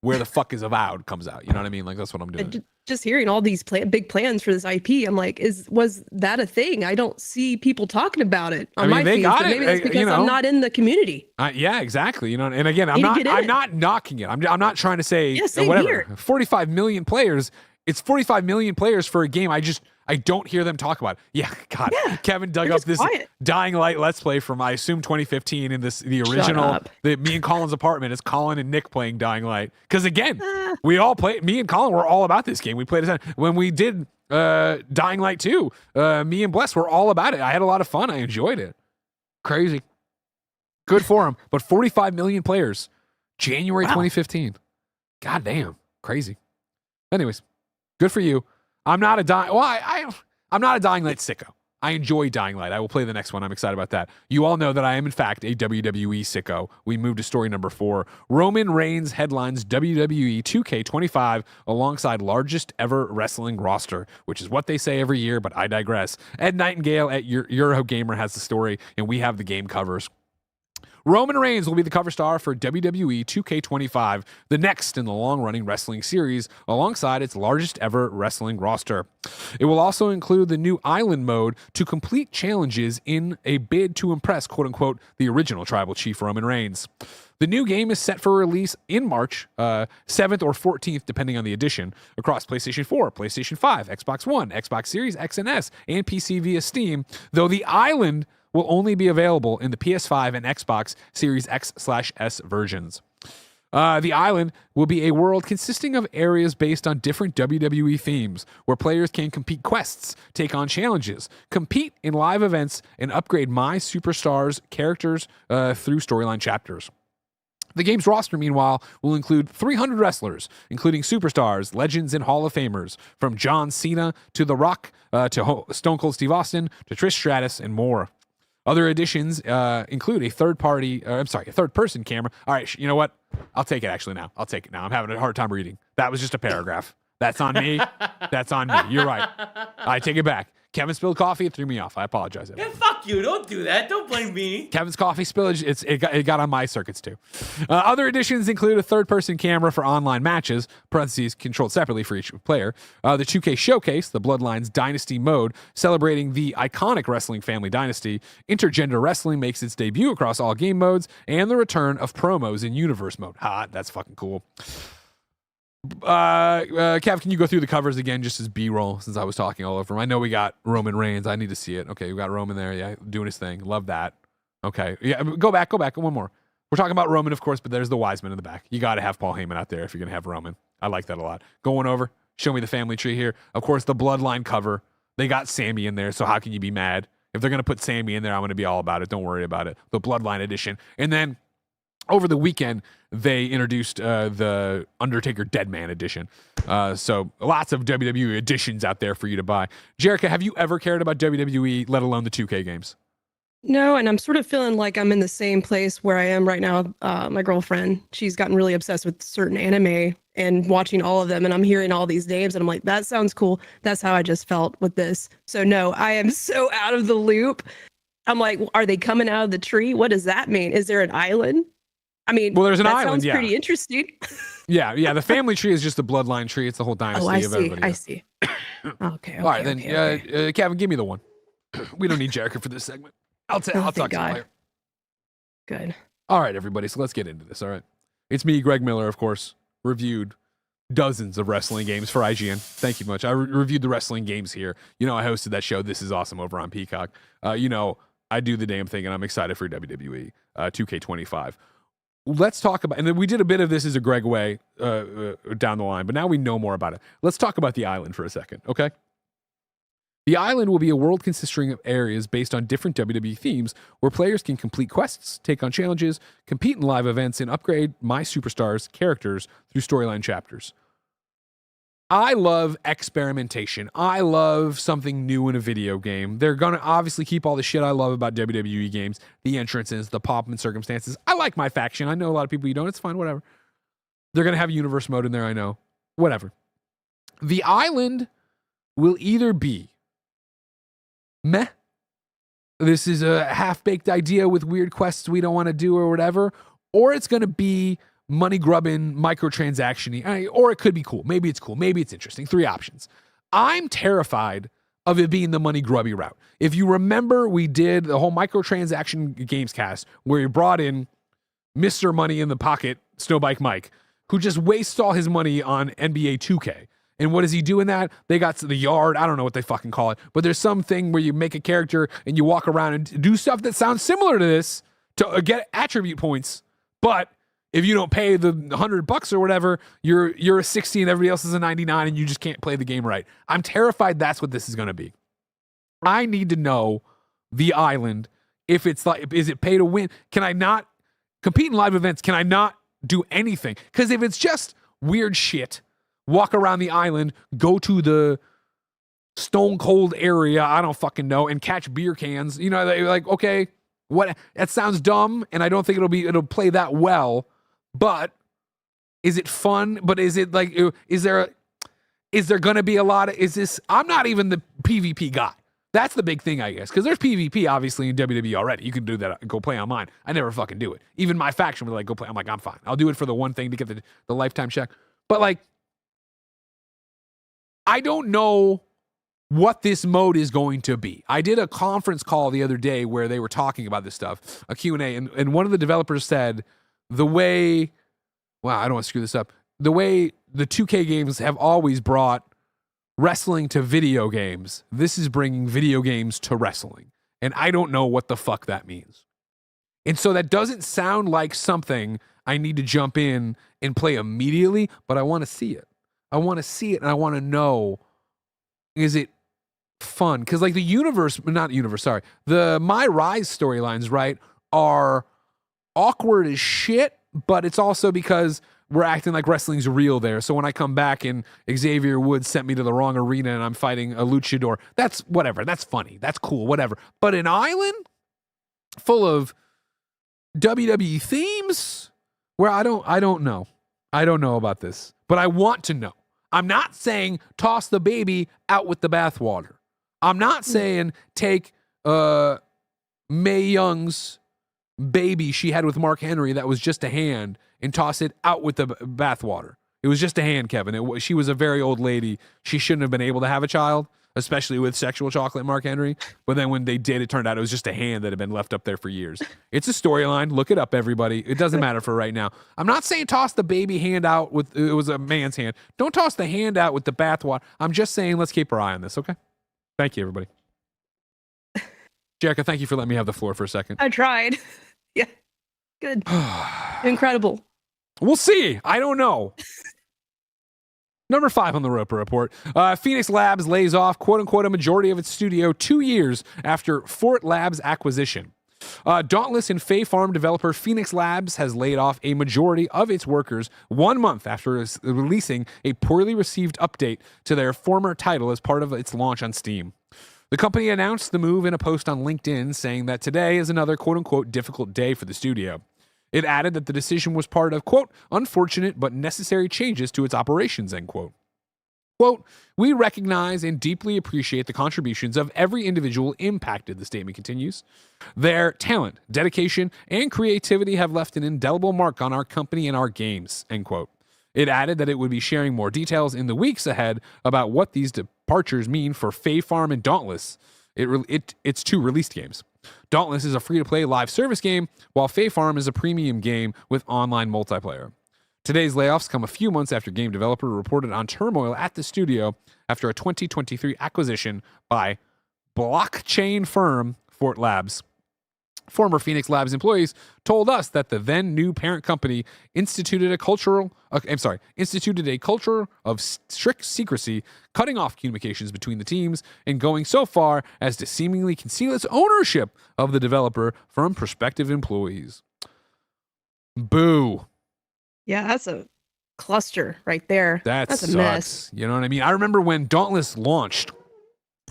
Where the fuck is Avowed comes out. You know what I mean? Like, that's what I'm doing. Just hearing all these big plans for this IP, I'm like, was that a thing? I don't see people talking about it on my they feeds, got but maybe that's because I'm not in the community. Yeah, exactly. You know, and again, I'm not knocking it. I'm not trying to say whatever. Here. 45 million players. It's 45 million players for a game. I don't hear them talk about it. Yeah, God. Yeah, Kevin dug up this Dying Light Let's Play from, I assume, 2015 in the original, me and Colin's apartment. It's Colin and Nick playing Dying Light. Because again, we all play. Me and Colin were all about this game. We played it when we did Dying Light 2. Me and Bless were all about it. I had a lot of fun. I enjoyed it. Crazy. Good for him. But 45 million players, January 2015. God damn, crazy. Anyways, good for you. I'm not a Dying Light sicko. I enjoy Dying Light. I will play the next one. I'm excited about that. You all know that I am, in fact, a WWE sicko. We moved to story number 4. Roman Reigns headlines WWE 2K25 alongside largest ever wrestling roster, which is what they say every year, but I digress. Ed Nightingale at Eurogamer has the story, and we have the game covers. Roman Reigns will be the cover star for WWE 2K25, the next in the long-running wrestling series, alongside its largest ever wrestling roster. It will also include the new Island mode to complete challenges in a bid to impress, quote-unquote, the original Tribal Chief Roman Reigns. The new game is set for release in March 7th or 14th, depending on the edition, across PlayStation 4, PlayStation 5, Xbox One, Xbox Series X and S, and PC via Steam, though the Island will only be available in the PS5 and Xbox Series X/S versions. The Island will be a world consisting of areas based on different WWE themes, where players can complete quests, take on challenges, compete in live events, and upgrade My Superstars characters through storyline chapters. The game's roster, meanwhile, will include 300 wrestlers, including superstars, legends, and Hall of Famers, from John Cena to The Rock to Stone Cold Steve Austin to Trish Stratus and more. Other additions include a third-person camera. All right, you know what? I'll take it actually now. I'll take it now. I'm having a hard time reading. That was just a paragraph. That's on me. That's on me. You're right. I take it back. Kevin spilled coffee. It threw me off. I apologize. Yeah, fuck you. Don't do that. Don't blame me. Kevin's coffee spillage, it got on my circuits too. Other additions include a third-person camera for online matches, parentheses, controlled separately for each player, the 2K Showcase, the Bloodlines Dynasty mode, celebrating the iconic wrestling family dynasty, intergender wrestling makes its debut across all game modes, and the return of promos in Universe mode. That's fucking cool. Kev, can you go through the covers again just as B-roll, since I was talking all over him? I know we got Roman Reigns. I need to see it. Okay, we got Roman there. Yeah, doing his thing. Love that. Okay. Yeah, go back. One more. We're talking about Roman, of course, but there's the Wiseman in the back. You got to have Paul Heyman out there if you're going to have Roman. I like that a lot. Going over, show me the family tree here. Of course, the Bloodline cover. They got Sammy in there, so how can you be mad? If they're going to put Sammy in there, I'm going to be all about it. Don't worry about it. The Bloodline edition. And then over the weekend, they introduced the Undertaker Deadman edition. So lots of WWE editions out there for you to buy. Jerica, have you ever cared about WWE, let alone the 2K games? No, and I'm sort of feeling like I'm in the same place where I am right now. My girlfriend, she's gotten really obsessed with certain anime and watching all of them, and I'm hearing all these names, and I'm like, that sounds cool. That's how I just felt with this. So no, I am so out of the loop. I'm like, are they coming out of the tree? What does that mean? Is there an island? I mean, well, there's an that island. Sounds pretty interesting. Yeah. The family tree is just the bloodline tree. It's the whole dynasty of everybody. I see. Okay. All right, then, Kevin, give me the one. We don't need Jerica for this segment. I'll talk to you later. Good. All right, everybody. So let's get into this. All right. It's me, Greg Miller, of course, reviewed dozens of wrestling games for IGN. Thank you much. I reviewed the wrestling games here. You know, I hosted that show, This Is Awesome, over on Peacock. You know, I do the damn thing, and I'm excited for WWE 2K25. Let's talk about, and then we did a bit of this as a Gregway down the line, but now we know more about it. Let's talk about the island for a second, okay? The island will be a world consisting of areas based on different WWE themes where players can complete quests, take on challenges, compete in live events, and upgrade My Superstars characters through storyline chapters. I love experimentation. I love something new in a video game. They're going to obviously keep all the shit I love about WWE games, the entrances, the pomp and circumstances. I like my faction. I know a lot of people you don't. It's fine, whatever. They're going to have universe mode in there, I know. Whatever. The island will either be meh, this is a half-baked idea with weird quests we don't want to do or whatever, or it's going to be money grubbing, microtransaction-y, or it could be cool. Maybe it's cool. Maybe it's interesting. 3 options. I'm terrified of it being the money grubby route. If you remember, we did the whole microtransaction GAMESCAST where we brought in Mr. Money in the Pocket, Snowbike Mike, who just wastes all his money on NBA 2K. And what does he do in that? They got to the yard. I don't know what they fucking call it, but there's something where you make a character and you walk around and do stuff that sounds similar to this to get attribute points. But if you don't pay the $100 or whatever, you're a 60 and everybody else is a 99 and you just can't play the game right. I'm terrified that's what this is going to be. I need to know the island. If it's like, is it pay to win? Can I not compete in live events? Can I not do anything? Because if it's just weird shit, walk around the island, go to the stone cold area, I don't fucking know, and catch beer cans. You know, like, okay, what? That sounds dumb, and I don't think it'll play that well. But is it fun? But is it like, is there going to be a lot of? Is this? I'm not even the PvP guy. That's the big thing, I guess, because there's PvP obviously in WWE already. You can do that. Go play on mine. I never fucking do it. Even my faction would like go play. I'm like, I'm fine. I'll do it for the one thing to get the lifetime check. But like, I don't know what this mode is going to be. I did a conference call the other day where they were talking about this stuff, a Q&A, and one of the developers said the way, wow, I don't want to screw this up, the way the 2K games have always brought wrestling to video games, this is bringing video games to wrestling. And I don't know what the fuck that means. And so that doesn't sound like something I need to jump in and play immediately, but I want to see it. I want to see it and I want to know, is it fun? Because like the My Rise storylines, right, are awkward as shit, but it's also because we're acting like wrestling's real there. So when I come back and Xavier Woods sent me to the wrong arena and I'm fighting a luchador, that's whatever. That's funny. That's cool, whatever. But an island full of WWE themes where I don't know. I don't know about this, but I want to know. I'm not saying toss the baby out with the bathwater. I'm not saying take Mae Young's baby she had with Mark Henry that was just a hand and toss it out with the bathwater. It was just a hand, Kevin. She was a very old lady. She shouldn't have been able to have a child, especially with sexual chocolate Mark Henry. But then when they did, it turned out it was just a hand that had been left up there for years. It's a storyline. Look it up, everybody. It doesn't matter for right now. I'm not saying toss the baby hand out with, it was a man's hand. Don't toss the hand out with the bathwater. I'm just saying let's keep our eye on this, okay? Thank you, everybody. Jerica, thank you for letting me have the floor for a second. I tried. Yeah. Good. Incredible. We'll see. I don't know. Number 5 on the Roper Report. Phoenix Labs lays off, quote-unquote, a majority of its studio 2 years after Forte Labs acquisition. Dauntless and Fae Farm developer Phoenix Labs has laid off a majority of its workers 1 month after releasing a poorly received update to their former title as part of its launch on Steam. The company announced the move in a post on LinkedIn, saying that today is another quote-unquote difficult day for the studio. It added that the decision was part of, quote, unfortunate but necessary changes to its operations, end quote. Quote, we recognize and deeply appreciate the contributions of every individual impacted, the statement continues. Their talent, dedication, and creativity have left an indelible mark on our company and our games, end quote. It added that it would be sharing more details in the weeks ahead about what these departures mean for Fae Farm and Dauntless, its 2 released games. Dauntless is a free-to-play live service game, while Fae Farm is a premium game with online multiplayer. Today's layoffs come a few months after game developer reported on turmoil at the studio after a 2023 acquisition by blockchain firm Forte Labs. Former Phoenix Labs employees told us that the then new parent company instituted a culture of strict secrecy, cutting off communications between the teams and going so far as to seemingly conceal its ownership of the developer from prospective employees. Boo. Yeah, that's a cluster right there. That's a sucks. mess. You know what I mean? I remember when Dauntless launched,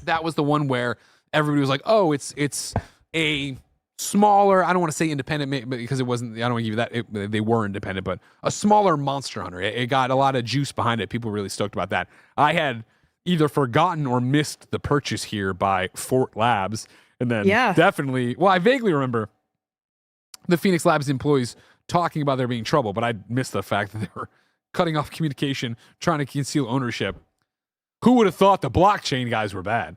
that was the one where everybody was like, oh, it's a smaller, I don't want to say independent because it wasn't, I don't want to give you that, they were independent, but a smaller Monster Hunter. It got a lot of juice behind it. People were really stoked about that. I had either forgotten or missed the purchase here by Forte Labs. And then definitely, well, I vaguely remember the Phoenix Labs employees talking about there being trouble, but I missed the fact that they were cutting off communication, trying to conceal ownership. Who would have thought the blockchain guys were bad?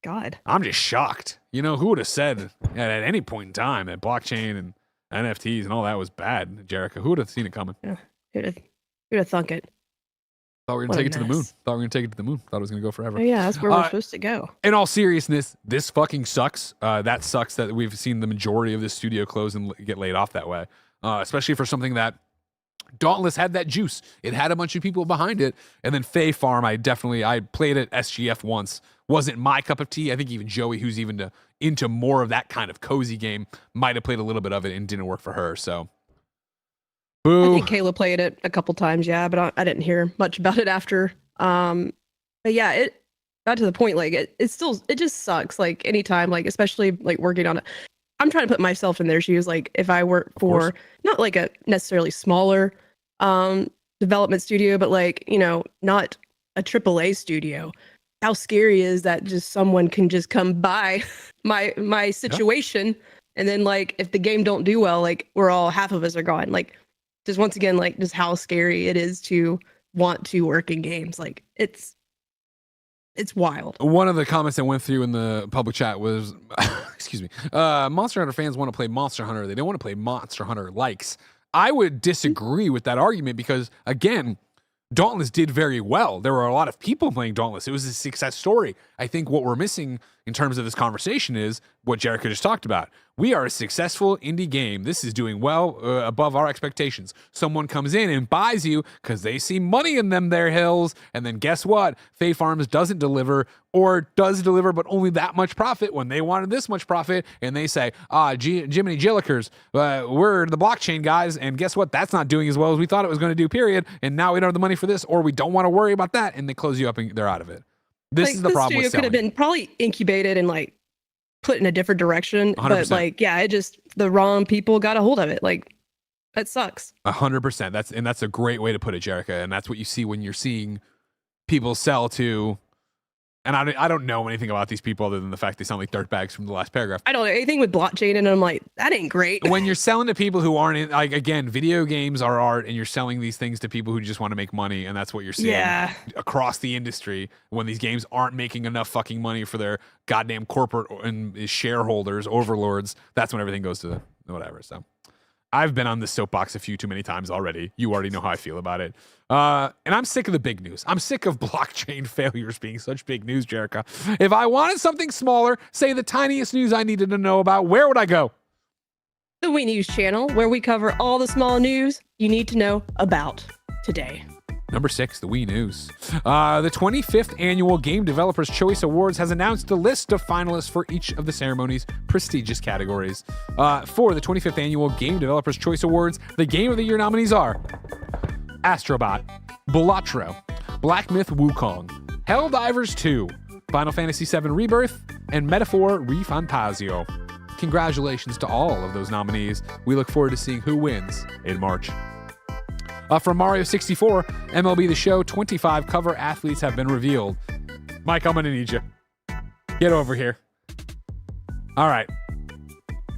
God. I'm just shocked. You know, who would have said at any point in time that blockchain and NFTs and all that was bad, Jericho? Who would have seen it coming? Yeah. Who'd have thunk it? Thought we were going to take it to the moon. Thought we were going to take it to the moon. Thought it was going to go forever. Oh, yeah, that's where we're supposed to go. In all seriousness, this fucking sucks. That sucks that we've seen the majority of this studio close and get laid off that way. Especially for something that Dauntless had that juice. It had a bunch of people behind it. And then Fae Farm, I played at SGF once. Wasn't my cup of tea. I think even Joey, who's even into more of that kind of cozy game, might have played a little bit of it and didn't work for her. So, boo. I think Kayla played it a couple times, yeah, but I didn't hear much about it after. But yeah, it got to the point, like, it just sucks. Like, anytime, like, especially, like, working on it. I'm trying to put myself in their shoes. Like, if I work for not like a necessarily smaller development studio, but like, you know, not a AAA studio, how scary is that just someone can just come by my situation, and then, like, if the game don't do well, like, half of us are gone. Like, just once again, like, just how scary it is to want to work in games. Like, it's wild. One of the comments that went through in the public chat was, excuse me, Monster Hunter fans want to play Monster Hunter. They don't want to play Monster Hunter likes. I would disagree with that argument because, again, Dauntless did very well. There were a lot of people playing Dauntless. It was a success story. I think what we're missing in terms of this conversation is what Jericho just talked about. We are a successful indie game. This is doing well above our expectations. Someone comes in and buys you because they see money in them there hills. And then guess what? Fae Farms doesn't deliver, or does deliver, but only that much profit when they wanted this much profit. And they say, Jiminy Jillikers, we're the blockchain guys. And guess what? That's not doing as well as we thought it was going to do, period. And now we don't have the money for this, or we don't want to worry about that. And they close you up and they're out of it. This is the problem with selling. Could have been probably incubated and, like, put in a different direction, 100%. But, like, yeah, the wrong people got a hold of it. Like, that sucks. 100%. That's a great way to put it, Jerica. And that's what you see when you're seeing people sell to. And I don't know anything about these people other than the fact they sound like dirtbags from the last paragraph. I don't know anything with blockchain, and I'm like, that ain't great. When you're selling to people who aren't in, like, again, video games are art, and you're selling these things to people who just want to make money, and that's what you're seeing across the industry. When these games aren't making enough fucking money for their goddamn corporate and shareholders, overlords, that's when everything goes to whatever. So I've been on this soapbox a few too many times already. You already know how I feel about it. And I'm sick of the big news. I'm sick of blockchain failures being such big news, Jerica. If I wanted something smaller, say the tiniest news I needed to know about, where would I go? The We News channel, where we cover all the small news you need to know about today. Number 6, the Wii News. The 25th Annual Game Developers Choice Awards has announced a list of finalists for each of the ceremony's prestigious categories. For the 25th Annual Game Developers Choice Awards, the Game of the Year nominees are Astrobot, Balatro, Black Myth Wukong, Helldivers 2, Final Fantasy VII Rebirth, and Metaphor Refantasio. Congratulations to all of those nominees. We look forward to seeing who wins in March. From Mario 64, MLB The Show 25 cover athletes have been revealed. Mike, I'm going to need you. Get over here. All right.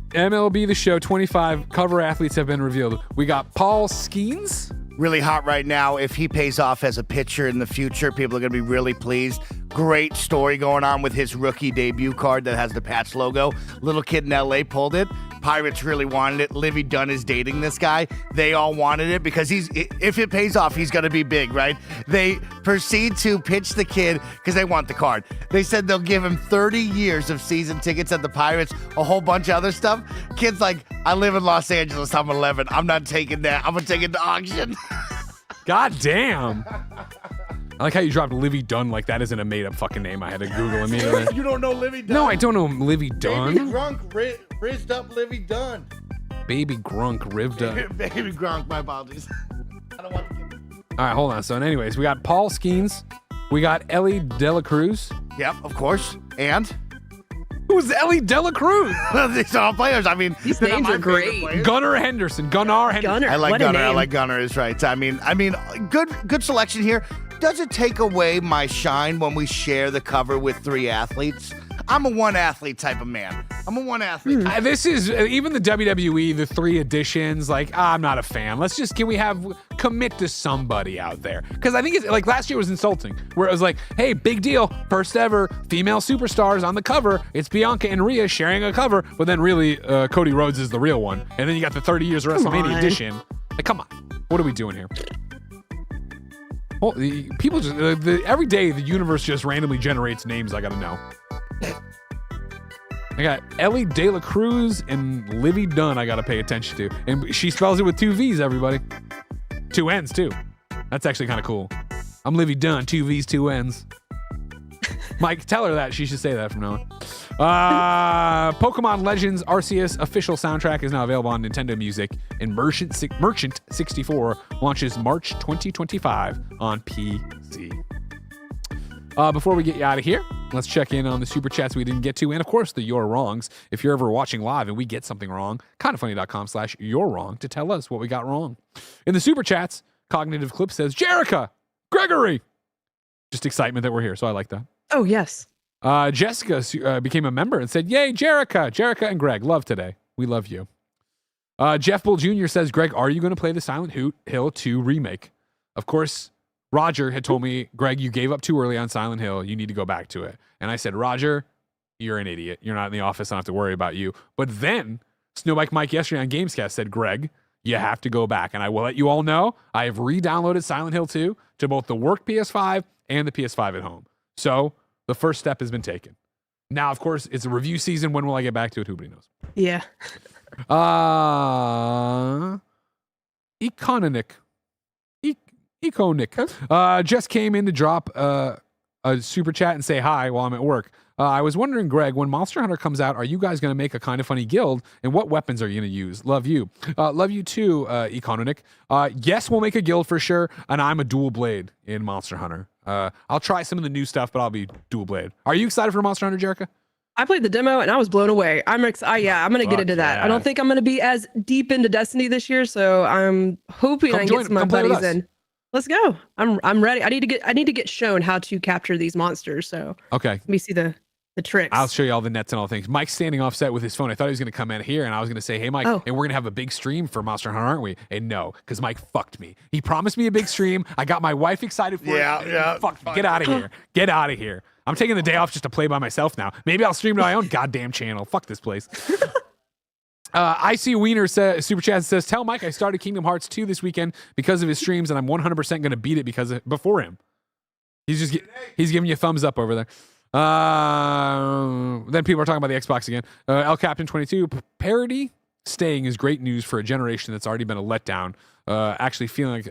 MLB The Show 25 cover athletes have been revealed. We got Paul Skeens. Really hot right now. If he pays off as a pitcher in the future, people are going to be really pleased. Great story going on with his rookie debut card that has the Pats logo. Little kid in LA pulled it. Pirates really wanted it. Livy Dunn is dating this guy. They all wanted it because if it pays off, he's going to be big, right? They proceed to pitch the kid because they want the card. They said they'll give him 30 years of season tickets at the Pirates, a whole bunch of other stuff. Kid's like, I live in Los Angeles. I'm 11. I'm not taking that. I'm going to take it to auction. God damn. I like how you dropped Livy Dunn like that isn't a made-up fucking name. I had to Google immediately. You don't know Livy Dunn? No, I don't know Livy Dunn. Baby Grunk rizzed up Livy Dunn. Baby Grunk rived up. Baby Grunk, my apologies. I don't want to give All right, hold on. So anyways, we got Paul Skeens. We got Ellie Dela Cruz. Yep, of course. And? Who's Ellie Dela Cruz? These are all players. I mean, these names are great. Gunnar Henderson. I like Gunnar. I like Gunnar is right. I mean, good selection here. Does it take away my shine when we share the cover with 3 athletes? I'm a one athlete type of man. I'm a one athlete. This is even the WWE, the 3 editions. Like, I'm not a fan. Can we commit to somebody out there? Because I think it's like last year was insulting, where it was like, hey, big deal, first ever female superstars on the cover. It's Bianca and Rhea sharing a cover, but then really Cody Rhodes is the real one. And then you got the 30 years of WrestleMania edition. Like, come on, what are we doing here? Well, people just every day the universe just randomly generates names I gotta know. I got Ellie De La Cruz and Livy Dunn I gotta pay attention to. And she spells it with 2 V's, everybody. 2 N's, too. That's actually kind of cool. I'm Livy Dunn, 2 V's, 2 N's. Mike, tell her that. She should say that from now on. Pokemon Legends Arceus official soundtrack is now available on Nintendo Music, and Merchant 64 launches March 2025 on PC. Before we get you out of here, let's check in on the super chats we didn't get to, and of course the You're Wrongs. If you're ever watching live and we get something wrong, kindafunny.com/you're wrong to tell us what we got wrong. In the super chats, Cognitive Clip says, Jerica, Gregory. Just excitement that we're here, so I like that. Oh, yes. Jessica became a member and said, yay, Jerica and Greg, love today. We love you. Jeff Bull Jr. says, Greg, are you going to play the Silent Hill 2 remake? Of course, Roger had told me, Greg, you gave up too early on Silent Hill. You need to go back to it. And I said, Roger, you're an idiot. You're not in the office. I don't have to worry about you. But then Snowbike Mike yesterday on GAMESCAST said, Greg, you have to go back. And I will let you all know, I have re-downloaded Silent Hill 2 to both the work PS5 and the PS5 at home. So the first step has been taken. Now, of course, it's a review season. When will I get back to it? Who knows? Yeah. Econic just came in to drop a super chat and say hi while I'm at work. I was wondering, Greg, when Monster Hunter comes out, are you guys going to make a Kind of Funny guild? And what weapons are you going to use? Love you. Love you too, Econic. Yes, we'll make a guild for sure. And I'm a dual blade in Monster Hunter. I'll try some of the new stuff, but I'll be dual blade. Are you excited for Monster Hunter, Jerica? I played the demo and I was blown away. I'm going to get into that. I don't think I'm going to be as deep into Destiny this year, so I'm hoping I can get some of my buddies in. Let's go. I'm ready. I need to get shown how to capture these monsters. So okay, let me see the tricks. I'll show you all the nets and all the things. Mike's standing offset with his phone. I thought he was going to come in here and I was going to say, hey, Mike, and we're going to have a big stream for Monster Hunter, aren't we? And no, because Mike fucked me. He promised me a big stream. I got my wife excited for it. Yeah. Fuck, get out of here. Get out of here. I'm taking the day off just to play by myself now. Maybe I'll stream to my own goddamn channel. Fuck this place. IC Wiener super chat says, tell Mike I started Kingdom Hearts 2 this weekend because of his streams, and I'm 100% going to beat it before him. He's giving you a thumbs up over there. Then people are talking about the Xbox again. El Captain 22 parody staying is great news for a generation that's already been a letdown. Actually feeling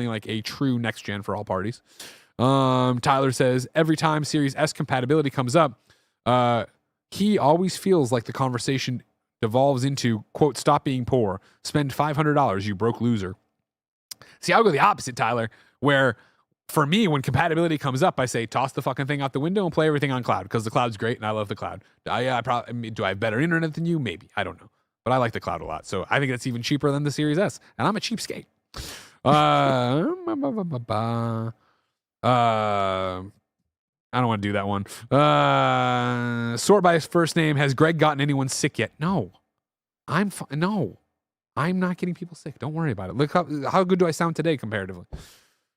like a true next gen for all parties. Tyler says every time Series S compatibility comes up, he always feels like the conversation devolves into, quote, stop being poor, spend $500, you broke loser. See, I'll go the opposite, Tyler, where for me, when compatibility comes up, I say, toss the fucking thing out the window and play everything on cloud, because the cloud's great and I love the cloud. Do I have better internet than you? Maybe. I don't know. But I like the cloud a lot. So I think that's even cheaper than the Series S. And I'm a cheapskate. I don't want to do that one. Sort by his first name. Has Greg gotten anyone sick yet? No. No. I'm not getting people sick. Don't worry about it. Look how good do I sound today comparatively.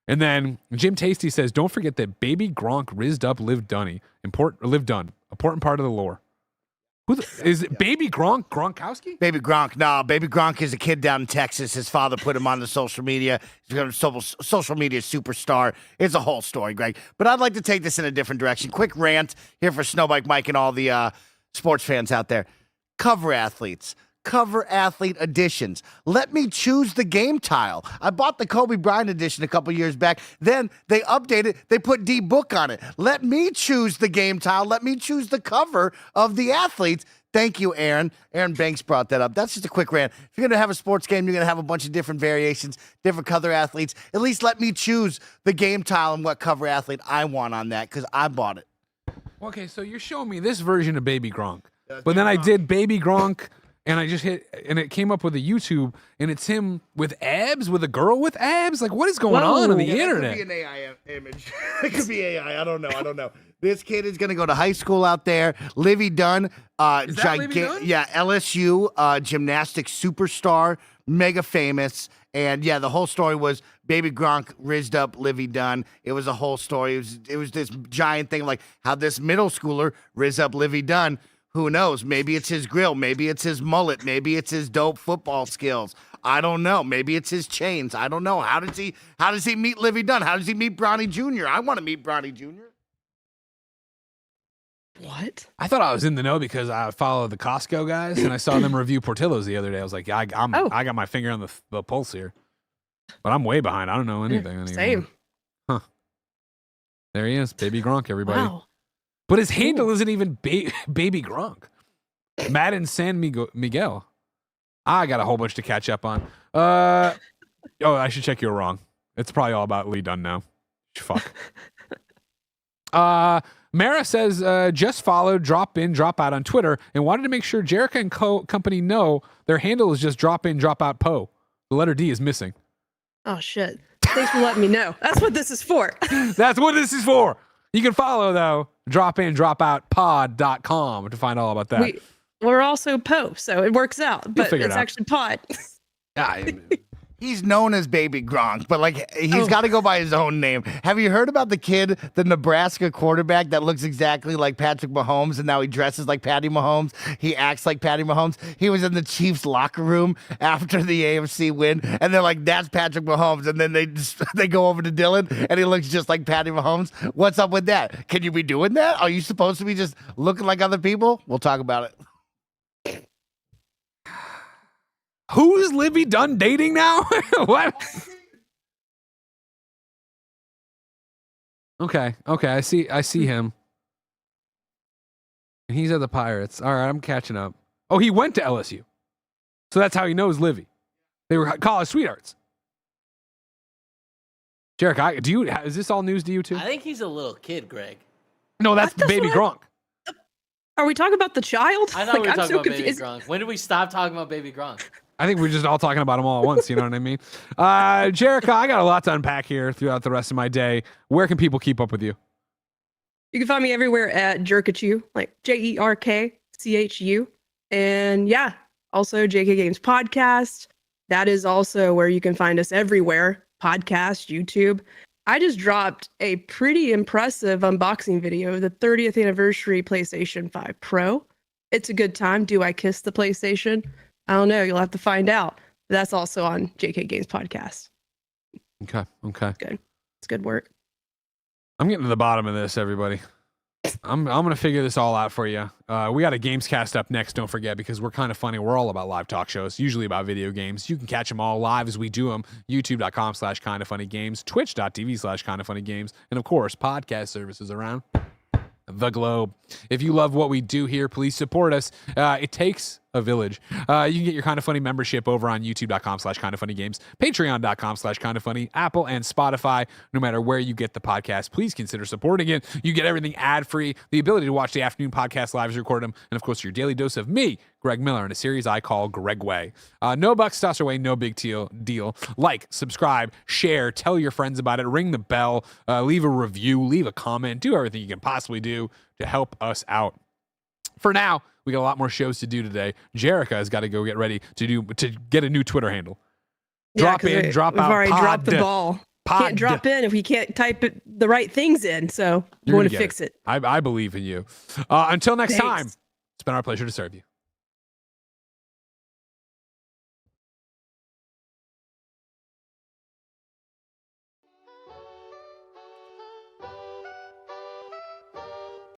And then Jim Tasty says, don't forget that Baby Gronk rizzed up Liv Dunny. Important part of the lore. Is it Baby Gronkowski? Baby Gronk. No, Baby Gronk is a kid down in Texas. His father put him on the social media. He's become a social media superstar. It's a whole story, Greg. But I'd like to take this in a different direction. Quick rant here for Snowbike Mike and all the sports fans out there. Cover athletes. Cover athlete editions. Let me choose the game tile. I bought the Kobe Bryant edition a couple years back. Then they updated, they put D-Book on it. Let me choose the game tile. Let me choose the cover of the athletes. Thank you, Aaron. Aaron Banks brought that up. That's just a quick rant. If you're going to have a sports game, you're going to have a bunch of different variations, different cover athletes. At least let me choose the game tile and what cover athlete I want on that, because I bought it. Okay, so you're showing me this version of Baby Gronk. But then I did Baby Gronk and I just hit, and it came up with a YouTube, and it's him with abs, with a girl with abs. Like, what is going on the internet? That could be an AI image. It could be AI. I don't know. This kid is going to go to high school out there. Livy Dunn, Is that Livy Dunn? yeah, LSU gymnastics superstar, mega famous. And yeah, the whole story was Baby Gronk rizzed up Livy Dunn. It was a whole story. It was this giant thing, like how this middle schooler rizzed up Livy Dunn. Who knows? Maybe it's his grill. Maybe it's his mullet. Maybe it's his dope football skills. I don't know. Maybe it's his chains. I don't know. How does he meet Livy Dunn? How does he meet Bronny Jr.? I want to meet Bronny Jr. What? I thought I was in the know because I follow the Costco guys, and I saw them review Portillo's the other day. I was like, I got my finger on the pulse here, but I'm way behind. I don't know anything anymore. Same. Huh. There he is, Baby Gronk, everybody. Wow. But his handle isn't even Baby Gronk. Madden San Miguel. I got a whole bunch to catch up on. Oh, I should check you were wrong. It's probably all about Lee Dunn now. Fuck. Mara says, just followed, drop in, drop out on Twitter, and wanted to make sure Jerica and company know their handle is just drop in, drop out Poe. The letter D is missing. Oh, shit. Thanks for letting me know. That's what this is for. That's what this is for. You can follow, though, dropindropoutpod.com to find all about that. We're also Poe, so it works out, but figure it it's out. actually pod. He's known as Baby Gronk, but like he's got to go by his own name. Have you heard about the kid, the Nebraska quarterback that looks exactly like Patrick Mahomes, and now he dresses like Patty Mahomes? He acts like Patty Mahomes. He was in the Chiefs locker room after the AFC win, and they're like, "That's Patrick Mahomes," and then they go over to Dylan, and he looks just like Patty Mahomes. What's up with that? Can you be doing that? Are you supposed to be just looking like other people? We'll talk about it. Who's Livy Dunn dating now? What? Okay. I see him. He's at the Pirates. All right, I'm catching up. Oh, he went to LSU. So that's how he knows Livy. They were college sweethearts. Jarek, is this all news to you too? I think he's a little kid, Greg. No, that's Baby Gronk. Are we talking about the child? I thought we were I'm talking so about Baby confused. Gronk. When did we stop talking about Baby Gronk? I think we're just all talking about them all at once. You know what I mean? Jerica, I got a lot to unpack here throughout the rest of my day. Where can people keep up with you? You can find me everywhere at Jerkachu, like JERKCHU. And yeah, also JK Games Podcast. That is also where you can find us everywhere. Podcast, YouTube. I just dropped a pretty impressive unboxing video of the 30th anniversary PlayStation 5 Pro. It's a good time. Do I kiss the PlayStation? I don't know. You'll have to find out. That's also on JK Games Podcast. Okay. Good. It's good work. I'm getting to the bottom of this, everybody. I'm going to figure this all out for you. We got a GAMESCAST up next, don't forget, because we're kind of funny. We're all about live talk shows, usually about video games. You can catch them all live as we do them. YouTube.com/kindoffunnygames, Twitch.tv/kindoffunnygames, and of course, podcast services around the globe. If you love what we do here, please support us. It takes a village. You can get your Kind of Funny membership over on youtube.com/kindoffunnygames, patreon.com/kindoffunny, Apple and Spotify. No matter where you get the podcast, please consider supporting it. You get everything ad-free, the ability to watch the afternoon podcast lives, record them, and of course your daily dose of me, Greg Miller, in a series I call Gregway. No bucks tossed away, no big deal. Like, subscribe, share, tell your friends about it, ring the bell, leave a review, leave a comment, do everything you can possibly do to help us out. For now, we got a lot more shows to do today. Jerica has got to go get ready to get a new Twitter handle. Drop in, drop out. We've already pod, dropped the ball. Can't drop in if we can't type the right things in. So we're going to fix it. I believe in you. Until next time, it's been our pleasure to serve you.